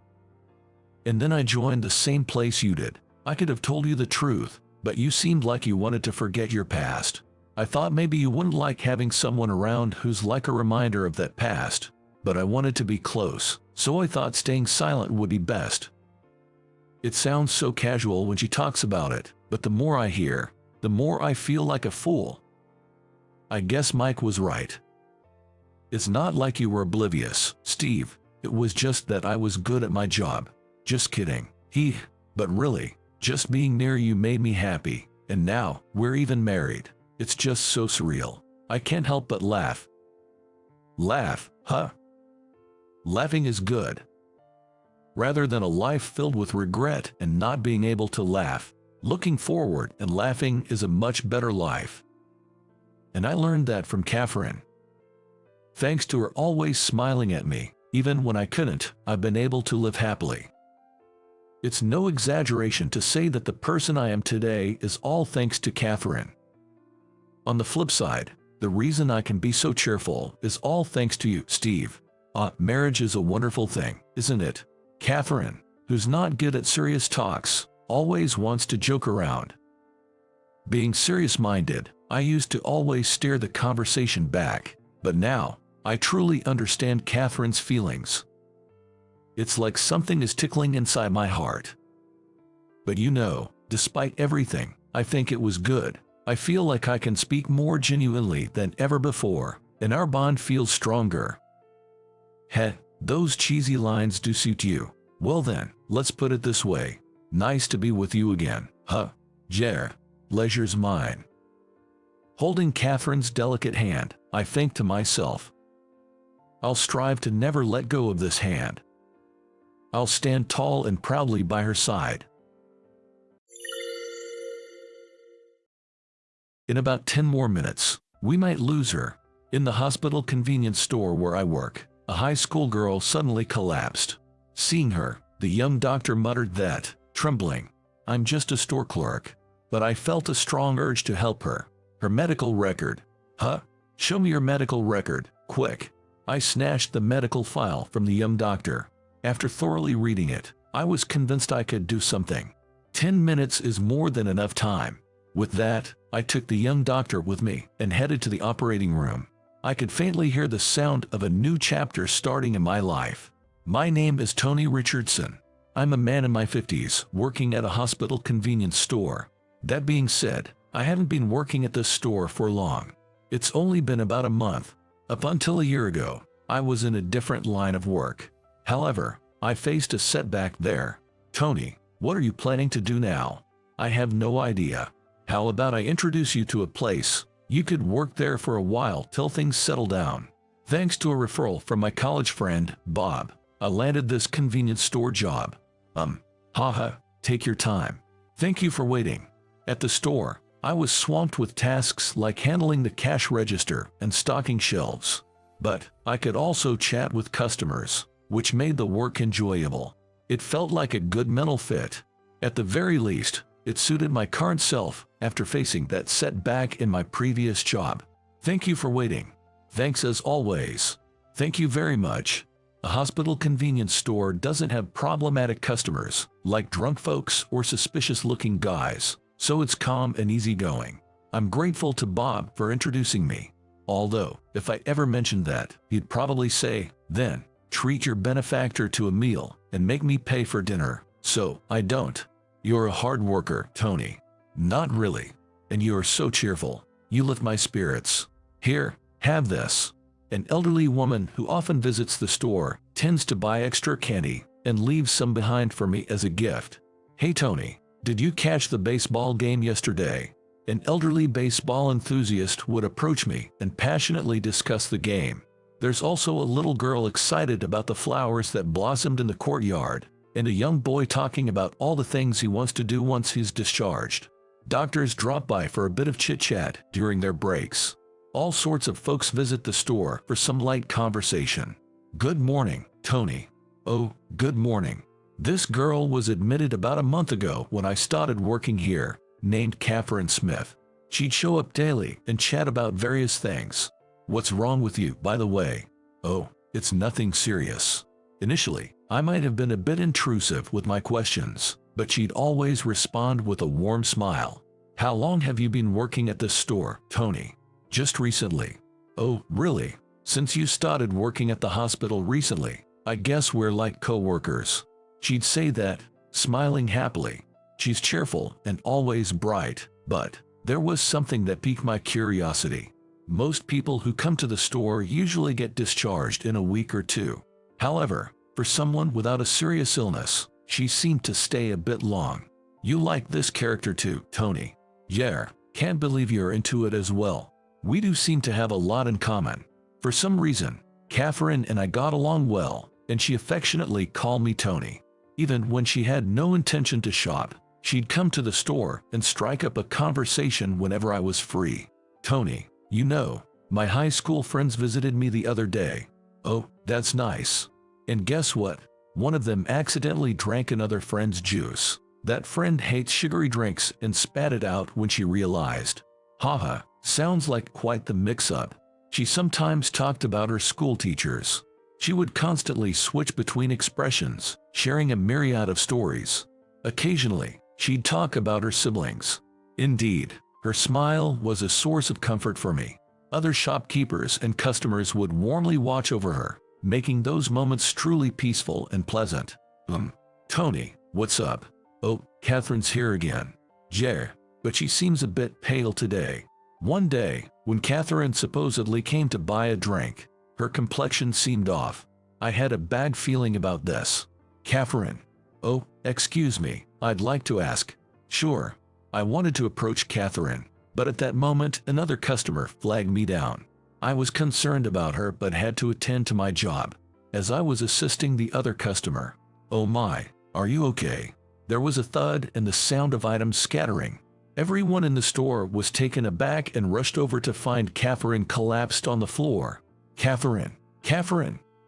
Speaker 1: And then I joined the same place you did. I could have told you the truth, but you seemed like you wanted to forget your past. I thought maybe you wouldn't like having someone around who's like a reminder of that past, but I wanted to be close, so I thought staying silent would be best. It sounds so casual when she talks about it, but the more I hear, the more I feel like a fool. I guess Mike was right. It's not like you were oblivious, Steve. It was just that I was good at my job. Just kidding. But really, just being near you made me happy, and now, we're even married. It's just so surreal. I can't help but laugh. Laugh, huh? Laughing is good. Rather than a life filled with regret and not being able to laugh, looking forward and laughing is a much better life. And I learned that from Catherine. Thanks to her always smiling at me, even when I couldn't, I've been able to live happily. It's no exaggeration to say that the person I am today is all thanks to Catherine. On the flip side, the reason I can be so cheerful is all thanks to you, Steve. Marriage is a wonderful thing, isn't it? Catherine, who's not good at serious talks, always wants to joke around. Being serious-minded, I used to always steer the conversation back, but now, I truly understand Catherine's feelings. It's like something is tickling inside my heart. But you know, despite everything, I think it was good. I feel like I can speak more genuinely than ever before, and our bond feels stronger. Heh, those cheesy lines do suit you. Well then, let's put it this way. Nice to be with you again, huh? Jer, leisure's mine. Holding Catherine's delicate hand, I think to myself, I'll strive to never let go of this hand. I'll stand tall and proudly by her side. In about 10 more minutes, we might lose her. In the hospital convenience store where I work, a high school girl suddenly collapsed. Seeing her, the young doctor muttered that, trembling, "I'm just a store clerk." But I felt a strong urge to help her. Her medical record. Huh? Show me your medical record, quick. I snatched the medical file from the young doctor. After thoroughly reading it, I was convinced I could do something. 10 minutes is more than enough time. With that, I took the young doctor with me and headed to the operating room. I could faintly hear the sound of a new chapter starting in my life. My name is Tony Richardson. I'm a man in my 50s, working at a hospital convenience store. That being said, I haven't been working at this store for long. It's only been about a month. Up until a year ago, I was in a different line of work. However, I faced a setback there. Tony, what are you planning to do now? I have no idea. How about I introduce you to a place? You could work there for a while till things settle down. Thanks to a referral from my college friend, Bob, I landed this convenience store job. Haha, take your time. Thank you for waiting. At the store, I was swamped with tasks like handling the cash register and stocking shelves. But I could also chat with customers, which made the work enjoyable. It felt like a good mental fit. At the very least, it suited my current self after facing that setback in my previous job. Thank you for waiting. Thanks as always. Thank you very much. A hospital convenience store doesn't have problematic customers, like drunk folks or suspicious-looking guys, so it's calm and easygoing. I'm grateful to Bob for introducing me. Although, if I ever mentioned that, he'd probably say, then, treat your benefactor to a meal and make me pay for dinner. So, I don't. You're a hard worker, Tony. Not really. And you are so cheerful. You lift my spirits. Here, have this. An elderly woman who often visits the store tends to buy extra candy and leaves some behind for me as a gift. Hey Tony, did you catch the baseball game yesterday? An elderly baseball enthusiast would approach me and passionately discuss the game. There's also a little girl excited about the flowers that blossomed in the courtyard, and a young boy talking about all the things he wants to do once he's discharged. Doctors drop by for a bit of chit-chat during their breaks. All sorts of folks visit the store for some light conversation. Good morning, Tony. Oh, good morning. This girl was admitted about a month ago when I started working here, named Catherine Smith. She'd show up daily and chat about various things. What's wrong with you, by the way? Oh, it's nothing serious. Initially, I might have been a bit intrusive with my questions, but she'd always respond with a warm smile. How long have you been working at this store, Tony? Just recently. Oh, really? Since you started working at the hospital recently, I guess we're like co-workers. She'd say that, smiling happily. She's cheerful and always bright, but there was something that piqued my curiosity. Most people who come to the store usually get discharged in a week or two. However, for someone without a serious illness, she seemed to stay a bit long. You like this character too, Tony? Yeah, can't believe you're into it as well. We do seem to have a lot in common. For some reason, Catherine and I got along well, and she affectionately called me Tony. Even when she had no intention to shop, she'd come to the store and strike up a conversation whenever I was free. Tony, you know, my high school friends visited me the other day. Oh, that's nice. And guess what? One of them accidentally drank another friend's juice. That friend hates sugary drinks and spat it out when she realized. Haha, sounds like quite the mix-up. She sometimes talked about her school teachers. She would constantly switch between expressions, sharing a myriad of stories. Occasionally, she'd talk about her siblings. Indeed, her smile was a source of comfort for me. Other shopkeepers and customers would warmly watch over her, making those moments truly peaceful and pleasant. Tony, what's up? Oh, Catherine's here again. Yeah, but she seems a bit pale today. One day, when Catherine supposedly came to buy a drink, her complexion seemed off. I had a bad feeling about this. Catherine. Oh, excuse me, I'd like to ask. Sure. I wanted to approach Catherine, but at that moment another customer flagged me down. I was concerned about her but had to attend to my job. As I was assisting the other customer. Oh my, are you okay? There was a thud and the sound of items scattering. Everyone in the store was taken aback and rushed over to find Catherine collapsed on the floor. Catherine.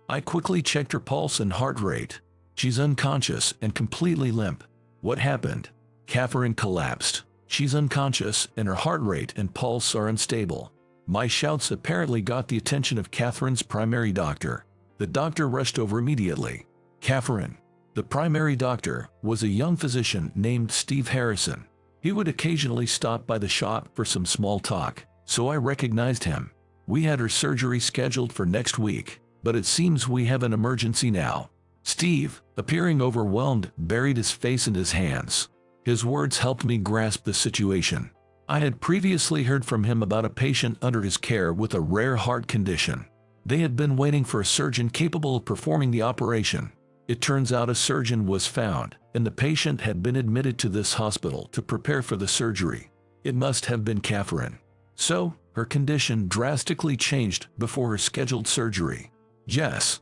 Speaker 1: I quickly checked her pulse and heart rate. She's unconscious and completely limp. What happened? Catherine collapsed. She's unconscious and her heart rate and pulse are unstable. My shouts apparently got the attention of Catherine's primary doctor. The doctor rushed over immediately. Catherine. The primary doctor was a young physician named Steve Harrison. He would occasionally stop by the shop for some small talk, so I recognized him. We had her surgery scheduled for next week, but it seems we have an emergency now. Steve, appearing overwhelmed, buried his face in his hands. His words helped me grasp the situation. I had previously heard from him about a patient under his care with a rare heart condition. They had been waiting for a surgeon capable of performing the operation. It turns out a surgeon was found, and the patient had been admitted to this hospital to prepare for the surgery. It must have been Catherine. So, her condition drastically changed before her scheduled surgery. Yes.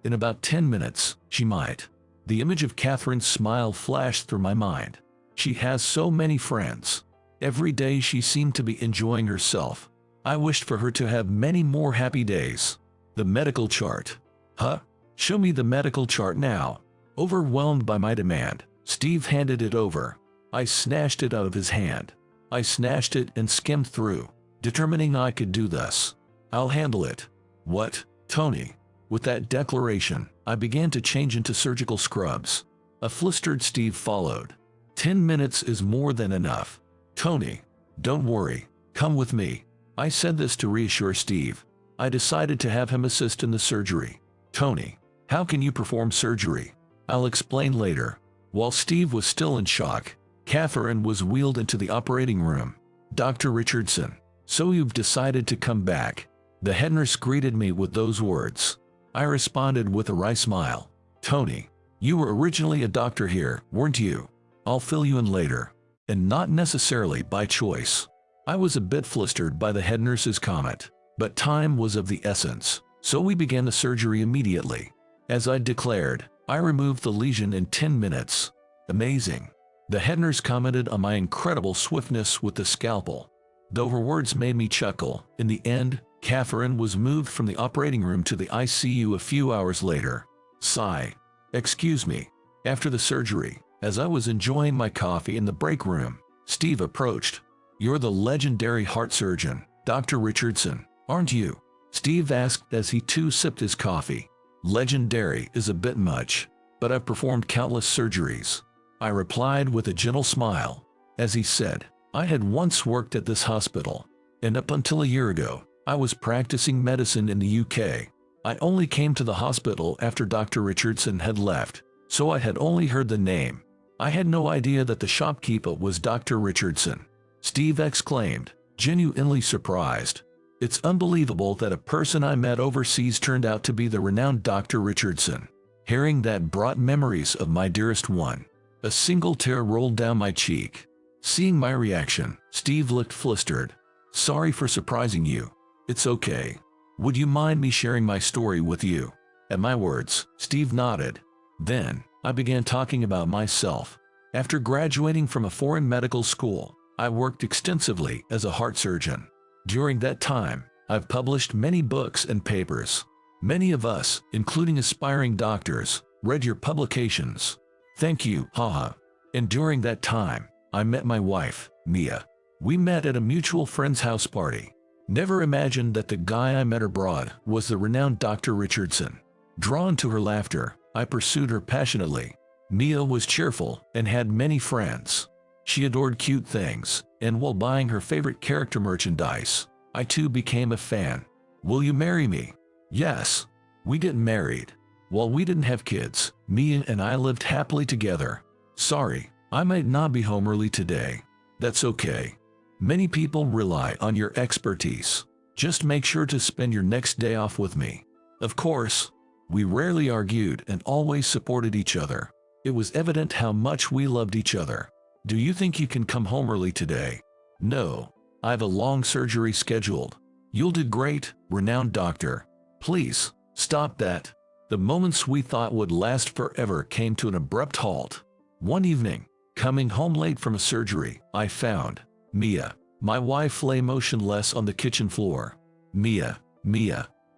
Speaker 1: In about 10 minutes, she might. The image of Catherine's smile flashed through my mind. She has so many friends. Every day she seemed to be enjoying herself. I wished for her to have many more happy days. The medical chart. Huh? Show me the medical chart now. Overwhelmed by my demand, Steve handed it over. I snatched it out of his hand. I snatched it and skimmed through, determining I could do this. I'll handle it. What, Tony? With that declaration, I began to change into surgical scrubs. A flustered Steve followed. 10 minutes is more than enough. Tony, don't worry. Come with me. I said this to reassure Steve. I decided to have him assist in the surgery. Tony, how can you perform surgery? I'll explain later. While Steve was still in shock, Catherine was wheeled into the operating room. Dr. Richardson, so you've decided to come back. The head nurse greeted me with those words. I responded with a wry smile. Tony, you were originally a doctor here, weren't you? I'll fill you in later. And not necessarily by choice. I was a bit flustered by the head nurse's comment, but time was of the essence, so we began the surgery immediately. As I declared, I removed the lesion in 10 minutes. Amazing. The head nurse commented on my incredible swiftness with the scalpel. Though her words made me chuckle, in the end, Catherine was moved from the operating room to the ICU a few hours later. Sigh. Excuse me. After the surgery, as I was enjoying my coffee in the break room, Steve approached. You're the legendary heart surgeon, Dr. Richardson, aren't you? Steve asked as he too sipped his coffee. Legendary is a bit much, but I've performed countless surgeries. I replied with a gentle smile. As he said, I had once worked at this hospital, and up until a year ago, I was practicing medicine in the UK. I only came to the hospital after Dr. Richardson had left, so I had only heard the name. I had no idea that the shopkeeper was Dr. Richardson. Steve exclaimed, genuinely surprised. It's unbelievable that a person I met overseas turned out to be the renowned Dr. Richardson. Hearing that brought memories of my dearest one. A single tear rolled down my cheek. Seeing my reaction, Steve looked flustered. Sorry for surprising you. It's okay. Would you mind me sharing my story with you? At my words, Steve nodded. Then, I began talking about myself. After graduating from a foreign medical school, I worked extensively as a heart surgeon. During that time, I've published many books and papers. Many of us, including aspiring doctors, read your publications. Thank you, haha. And during that time, I met my wife, Mia. We met at a mutual friend's house party. Never imagined that the guy I met abroad was the renowned Dr. Richardson. Drawn to her laughter, I pursued her passionately. Mia was cheerful and had many friends. She adored cute things, and while buying her favorite character merchandise, I too became a fan. Will you marry me? Yes. We get married. While we didn't have kids, Mia and I lived happily together. Sorry, I might not be home early today. That's okay. Many people rely on your expertise. Just make sure to spend your next day off with me. Of course, we rarely argued and always supported each other. It was evident how much we loved each other. Do you think you can come home early today? No. I have a long surgery scheduled. You'll do great, renowned doctor. Please, stop that. The moments we thought would last forever came to an abrupt halt. One evening, coming home late from a surgery, I found Mia, my wife, lay motionless on the kitchen floor. Mia.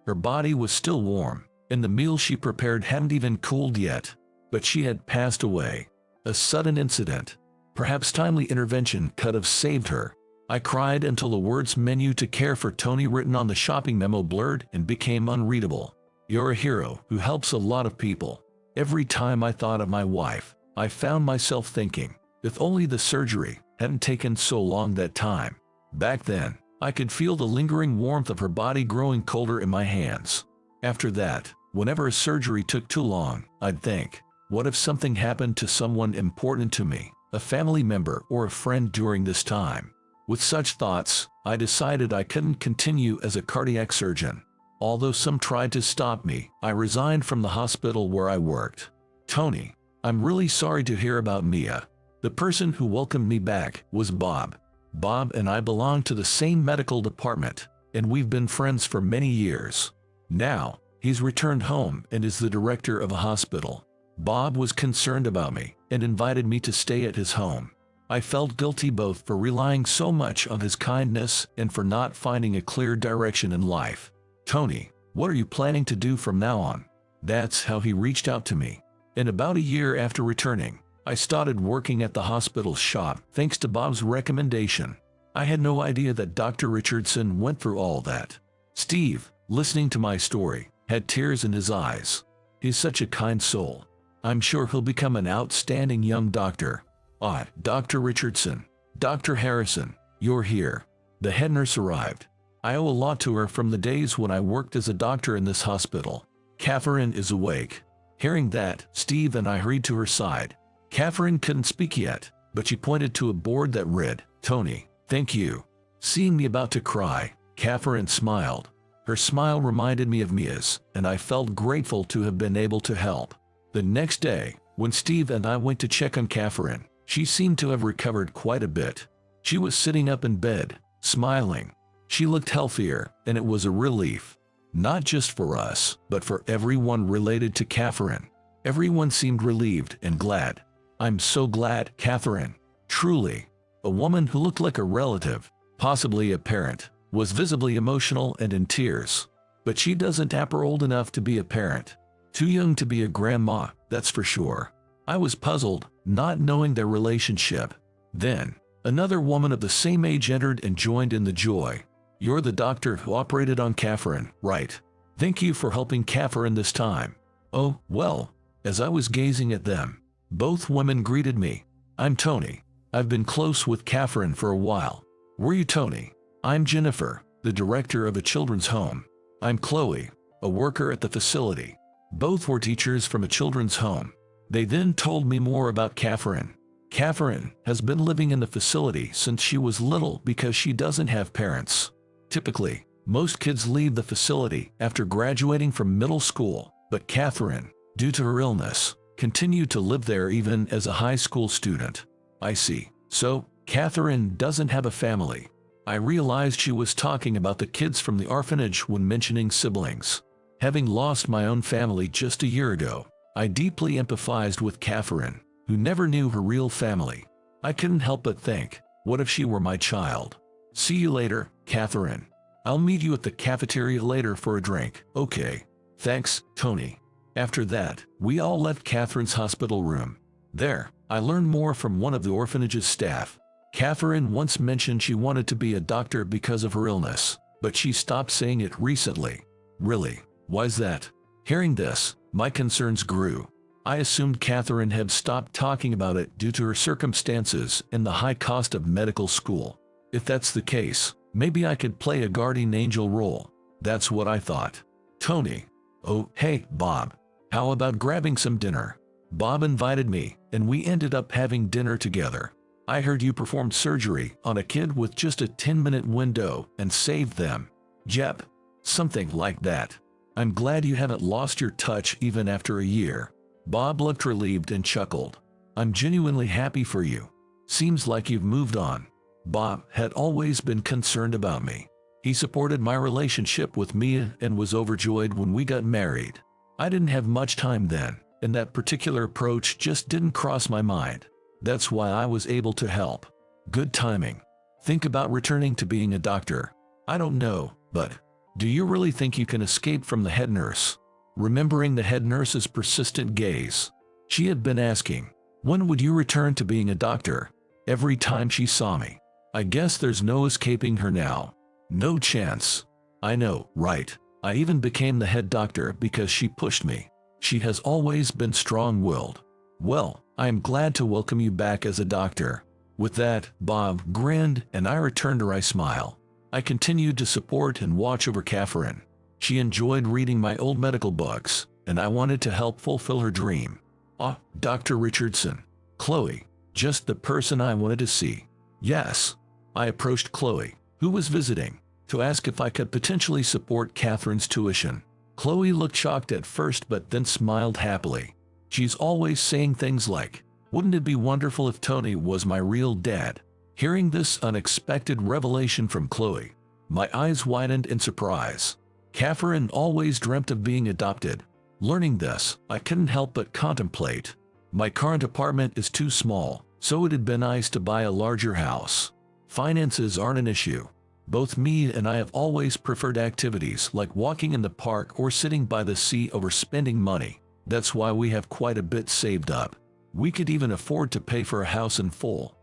Speaker 1: Her body was still warm, and the meal she prepared hadn't even cooled yet. But she had passed away. A sudden incident, perhaps timely intervention, could have saved her. I cried until the words "menu to care for Tony" written on the shopping memo blurred and became unreadable. You're a hero who helps a lot of people. Every time I thought of my wife, I found myself thinking, if only the surgery hadn't taken so long that time. Back then, I could feel the lingering warmth of her body growing colder in my hands. After that, whenever a surgery took too long, I'd think, what if something happened to someone important to me, a family member or a friend during this time? With such thoughts, I decided I couldn't continue as a cardiac surgeon. Although some tried to stop me, I resigned from the hospital where I worked. Tony, I'm really sorry to hear about Mia. The person who welcomed me back was Bob. Bob and I belong to the same medical department, and we've been friends for many years. Now, he's returned home and is the director of a hospital. Bob was concerned about me and invited me to stay at his home. I felt guilty both for relying so much on his kindness and for not finding a clear direction in life. "Tony, what are you planning to do from now on?" That's how he reached out to me. And about a year after returning, I started working at the hospital shop thanks to Bob's recommendation. I had no idea that Dr. Richardson went through all that. Steve, listening to my story, had tears in his eyes. He's such a kind soul. I'm sure he'll become an outstanding young doctor. Ah, Dr. Richardson, Dr. Harrison, you're here. The head nurse arrived. I owe a lot to her from the days when I worked as a doctor in this hospital. Catherine is awake. Hearing that, Steve and I hurried to her side. Catherine couldn't speak yet, but she pointed to a board that read, "Tony, thank you." Seeing me about to cry, Catherine smiled. Her smile reminded me of Mia's, and I felt grateful to have been able to help. The next day, when Steve and I went to check on Catherine, she seemed to have recovered quite a bit. She was sitting up in bed, smiling. She looked healthier, and it was a relief. Not just for us, but for everyone related to Catherine. Everyone seemed relieved and glad. I'm so glad, Catherine. Truly. A woman who looked like a relative, possibly a parent, was visibly emotional and in tears. But she doesn't appear old enough to be a parent. Too young to be a grandma, that's for sure. I was puzzled, not knowing their relationship. Then, another woman of the same age entered and joined in the joy. "You're the doctor who operated on Catherine, right? Thank you for helping Catherine this time." "Oh, well." As I was gazing at them, both women greeted me. "I'm Tony. I've been close with Catherine for a while." "Were you Tony?" "I'm Jennifer, the director of a children's home." "I'm Chloe, a worker at the facility." Both were teachers from a children's home. They then told me more about Catherine. Catherine has been living in the facility since she was little because she doesn't have parents. Typically, most kids leave the facility after graduating from middle school, but Catherine, due to her illness, continued to live there even as a high school student. I see. So, Catherine doesn't have a family. I realized she was talking about the kids from the orphanage when mentioning siblings. Having lost my own family just a year ago, I deeply empathized with Catherine, who never knew her real family. I couldn't help but think, what if she were my child? "See you later, Catherine. I'll meet you at the cafeteria later for a drink." "Okay. Thanks, Tony." After that, we all left Catherine's hospital room. There, I learned more from one of the orphanage's staff. Catherine once mentioned she wanted to be a doctor because of her illness, but she stopped saying it recently. Really? Why's that? Hearing this, my concerns grew. I assumed Catherine had stopped talking about it due to her circumstances and the high cost of medical school. If that's the case, maybe I could play a guardian angel role. That's what I thought. "Tony." "Oh, hey, Bob. How about grabbing some dinner?" Bob invited me, and we ended up having dinner together. "I heard you performed surgery on a kid with just a 10-minute window and saved them." "Yep. Something like that. I'm glad you haven't lost your touch even after a year." Bob looked relieved and chuckled. "I'm genuinely happy for you. Seems like you've moved on." Bob had always been concerned about me. He supported my relationship with Mia and was overjoyed when we got married. I didn't have much time then, and that particular approach just didn't cross my mind. That's why I was able to help. Good timing. Think about returning to being a doctor. I don't know, but do you really think you can escape from the head nurse? Remembering the head nurse's persistent gaze, she had been asking, "When would you return to being a doctor?" every time she saw me. I guess there's no escaping her now. No chance. I know, right? I even became the head doctor because she pushed me. She has always been strong-willed. "Well, I am glad to welcome you back as a doctor." With that, Bob grinned and I returned her smile. I continued to support and watch over Catherine. She enjoyed reading my old medical books, and I wanted to help fulfill her dream. "Ah, Dr. Richardson. Chloe, just the person I wanted to see." "Yes." I approached Chloe, who was visiting, to ask if I could potentially support Catherine's tuition. Chloe looked shocked at first but then smiled happily. She's always saying things like, "Wouldn't it be wonderful if Tony was my real dad?" Hearing this unexpected revelation from Chloe, my eyes widened in surprise. Catherine always dreamt of being adopted. Learning this, I couldn't help but contemplate. My current apartment is too small, so it'd been nice to buy a larger house. Finances aren't an issue. Both me and I have always preferred activities like walking in the park or sitting by the sea over spending money. That's why we have quite a bit saved up. We could even afford to pay for a house in full.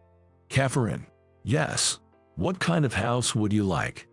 Speaker 1: Catherine: yes. What kind of house would you like?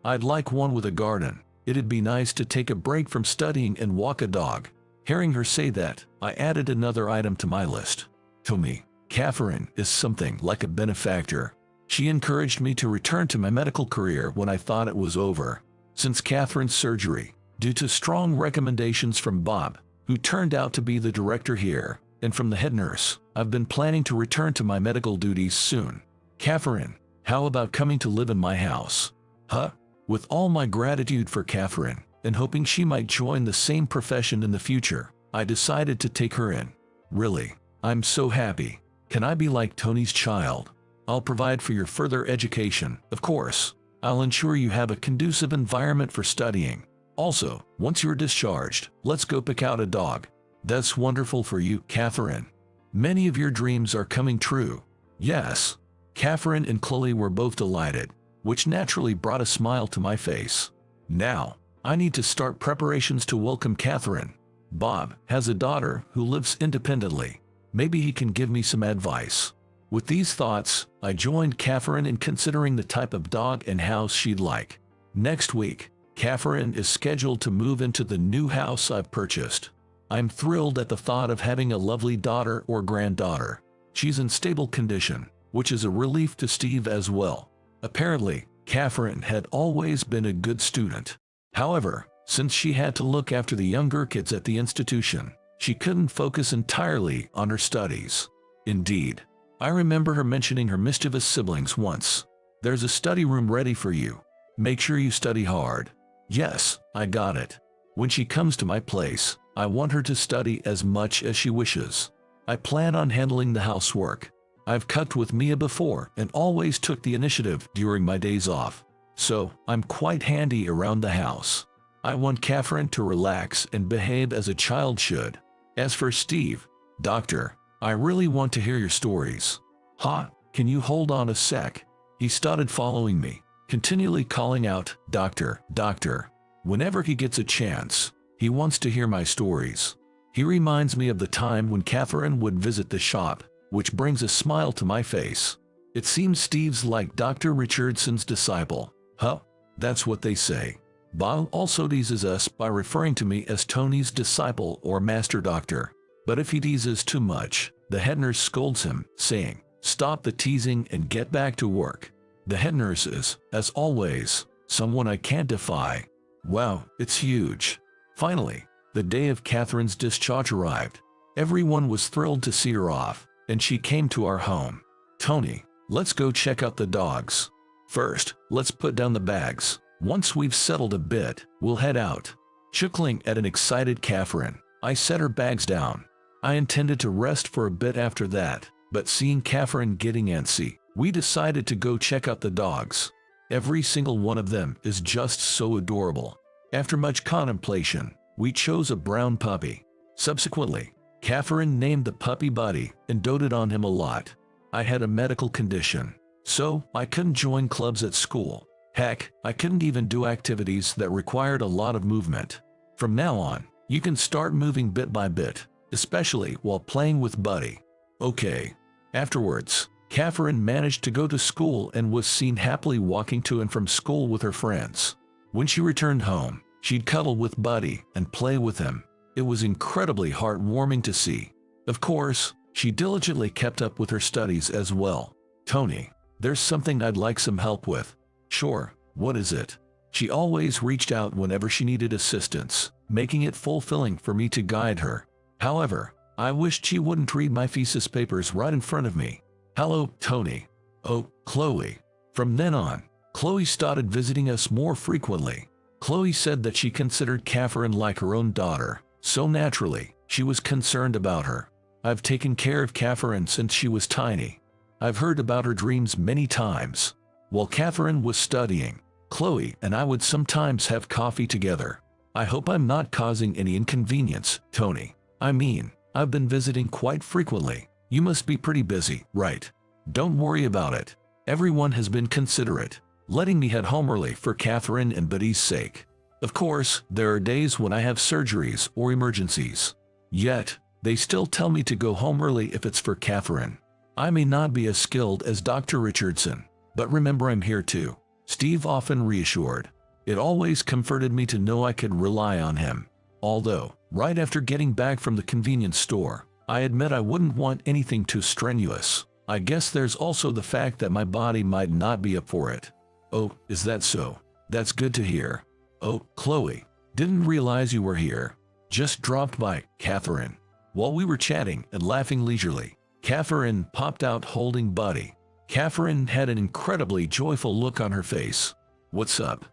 Speaker 1: I'd like one with a garden. It'd be nice to take a break from studying and walk a dog. Hearing her say that, I added another item to my list. To me, Catherine is something like a benefactor. She encouraged me to return to my medical career when I thought it was over. Since Catherine's surgery, due to strong recommendations from Bob, who turned out to be the director here, and from the head nurse, I've been planning to return to my medical duties soon. Catherine, how about coming to live in my house? Huh? With all my gratitude for Catherine, and hoping she might join the same profession in the future, I decided to take her in. Really, I'm so happy. Can I be like Tony's child? I'll provide for your further education, of course. I'll ensure you have a conducive environment for studying. Also, once you're discharged, let's go pick out a dog. That's wonderful for you, Catherine. Many of your dreams are coming true. Yes. Catherine and Chloe were both delighted, which naturally brought a smile to my face. Now, I need to start preparations to welcome Catherine. Bob has a daughter who lives independently. Maybe he can give me some advice. With these thoughts, I joined Catherine in considering the type of dog and house she'd like. Next week, Catherine is scheduled to move into the new house I've purchased. I'm thrilled at the thought of having a lovely daughter or granddaughter. She's in stable condition, which is a relief to Steve as well. Apparently, Catherine had always been a good student. However, since she had to look after the younger kids at the institution, she couldn't focus entirely on her studies. Indeed, I remember her mentioning her mischievous siblings once. There's a study room ready for you. Make sure you study hard. Yes, I got it. When she comes to my place, I want her to study as much as she wishes. I plan on handling the housework. I've cooked with Mia before and always took the initiative during my days off, so I'm quite handy around the house. I want Catherine to relax and behave as a child should. As for Steve, Doctor, I really want to hear your stories. Huh? Can you hold on a sec? He started following me, continually calling out, Doctor, Doctor. Whenever he gets a chance, he wants to hear my stories. He reminds me of the time when Catherine would visit the shop, which brings a smile to my face. It seems Steve's like Dr. Richardson's disciple. Huh? That's what they say. Bob also teases us by referring to me as Tony's disciple or master doctor. But if he teases too much, the head nurse scolds him, saying, Stop the teasing and get back to work. The head nurse is, as always, someone I can't defy. Wow, it's huge. Finally, the day of Catherine's discharge arrived. Everyone was thrilled to see her off, and she came to our home. Tony, let's go check out the dogs. First, let's put down the bags. Once we've settled a bit, we'll head out. Chuckling at an excited Catherine, I set her bags down. I intended to rest for a bit after that, but seeing Catherine getting antsy, we decided to go check out the dogs. Every single one of them is just so adorable. After much contemplation, we chose a brown puppy. Subsequently, Catherine named the puppy Buddy and doted on him a lot. I had a medical condition, so I couldn't join clubs at school. Heck, I couldn't even do activities that required a lot of movement. From now on, you can start moving bit by bit, especially while playing with Buddy. Okay. Afterwards, Catherine managed to go to school and was seen happily walking to and from school with her friends. When she returned home, she'd cuddle with Buddy and play with him. It was incredibly heartwarming to see. Of course, she diligently kept up with her studies as well. Tony, there's something I'd like some help with. Sure, what is it? She always reached out whenever she needed assistance, making it fulfilling for me to guide her. However, I wished she wouldn't read my thesis papers right in front of me. Hello, Tony. Oh, Chloe. From then on, Chloe started visiting us more frequently. Chloe said that she considered Catherine like her own daughter, so naturally, she was concerned about her. I've taken care of Catherine since she was tiny. I've heard about her dreams many times. While Catherine was studying, Chloe and I would sometimes have coffee together. I hope I'm not causing any inconvenience, Tony. I mean, I've been visiting quite frequently. You must be pretty busy, right? Don't worry about it. Everyone has been considerate, letting me head home early for Catherine and Buddy's sake. Of course, there are days when I have surgeries or emergencies. Yet, they still tell me to go home early if it's for Catherine. I may not be as skilled as Dr. Richardson, but remember I'm here too, Steve often reassured. It always comforted me to know I could rely on him. Although, right after getting back from the convenience store, I admit I wouldn't want anything too strenuous. I guess there's also the fact that my body might not be up for it. Oh, is that so? That's good to hear. Oh, Chloe, didn't realize you were here. Just dropped by, Catherine. While we were chatting and laughing leisurely, Catherine popped out holding Buddy. Catherine had an incredibly joyful look on her face. What's up?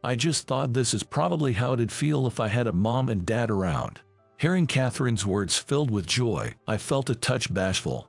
Speaker 1: I just thought this is probably how it'd feel if I had a mom and dad around. Hearing Catherine's words filled with joy, I felt a touch bashful.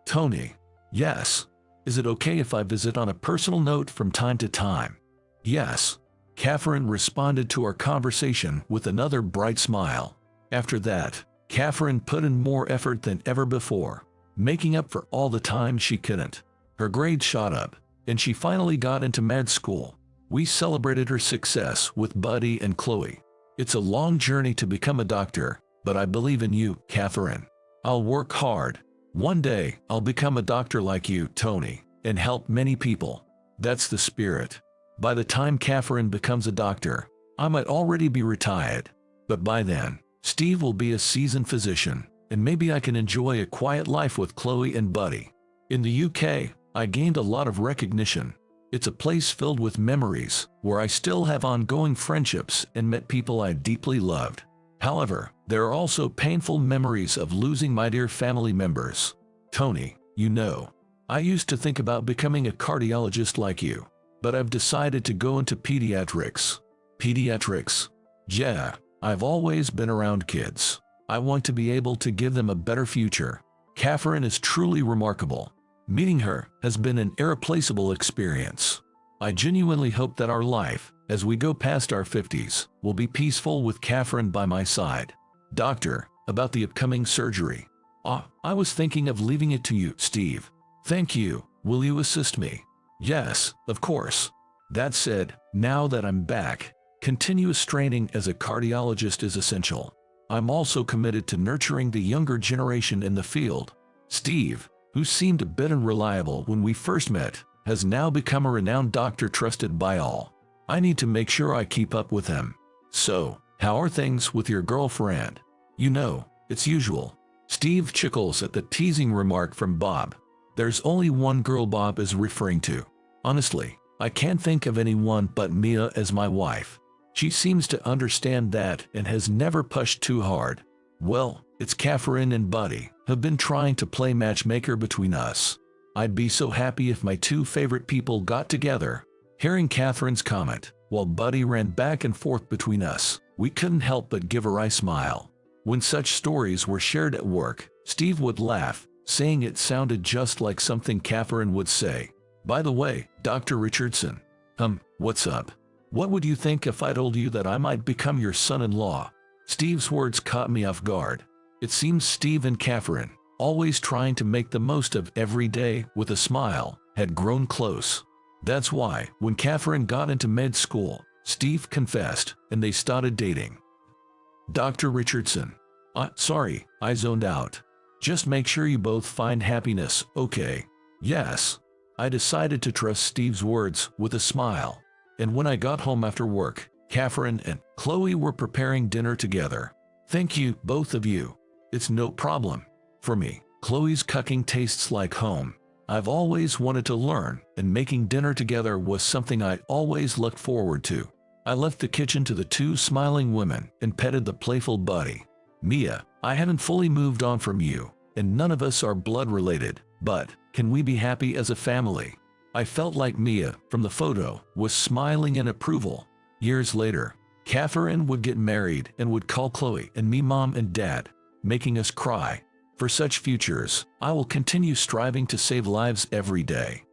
Speaker 1: Tony. Yes. Is it okay if I visit on a personal note from time to time? Yes. Catherine responded to our conversation with another bright smile. After that, Catherine put in more effort than ever before, making up for all the time she couldn't. Her grades shot up, and she finally got into med school. We celebrated her success with Buddy and Chloe. It's a long journey to become a doctor, but I believe in you, Catherine. I'll work hard. One day, I'll become a doctor like you, Tony, and help many people. That's the spirit. By the time Catherine becomes a doctor, I might already be retired. But by then, Steve will be a seasoned physician, and maybe I can enjoy a quiet life with Chloe and Buddy. In the UK, I gained a lot of recognition. It's a place filled with memories, where I still have ongoing friendships and met people I deeply loved. However, there are also painful memories of losing my dear family members. Tony, you know, I used to think about becoming a cardiologist like you, but I've decided to go into pediatrics. Pediatrics? Yeah, I've always been around kids. I want to be able to give them a better future. Catherine is truly remarkable. Meeting her has been an irreplaceable experience. I genuinely hope that our life, as we go past our 50s, will be peaceful with Catherine by my side. Doctor, about the upcoming surgery. I was thinking of leaving it to you, Steve. Thank you. Will you assist me? Yes, of course. That said, now that I'm back, continuous training as a cardiologist is essential. I'm also committed to nurturing the younger generation in the field. Steve, who seemed a bit unreliable when we first met, has now become a renowned doctor trusted by all. I need to make sure I keep up with him. So, how are things with your girlfriend? You know, it's usual. Steve chuckles at the teasing remark from Bob. There's only one girl Bob is referring to. Honestly, I can't think of anyone but Mia as my wife. She seems to understand that and has never pushed too hard. Well, it's Catherine and Buddy have been trying to play matchmaker between us. I'd be so happy if my two favorite people got together. Hearing Catherine's comment, while Buddy ran back and forth between us, we couldn't help but give a wry smile. When such stories were shared at work, Steve would laugh, saying it sounded just like something Catherine would say. By the way, Dr. Richardson. What's up? What would you think if I told you that I might become your son-in-law? Steve's words caught me off guard. It seems Steve and Catherine, always trying to make the most of every day with a smile, had grown close. That's why, when Catherine got into med school, Steve confessed, and they started dating. Dr. Richardson. Sorry, I zoned out. Just make sure you both find happiness, okay? Yes. I decided to trust Steve's words with a smile. And when I got home after work, Catherine and Chloe were preparing dinner together. Thank you, both of you. It's no problem. For me, Chloe's cooking tastes like home. I've always wanted to learn, and making dinner together was something I always looked forward to. I left the kitchen to the two smiling women and petted the playful Buddy. Mia, I haven't fully moved on from you, and none of us are blood related, but can we be happy as a family? I felt like Mia, from the photo, was smiling in approval. Years later, Catherine would get married and would call Chloe and me mom and dad, making us cry. For such futures, I will continue striving to save lives every day.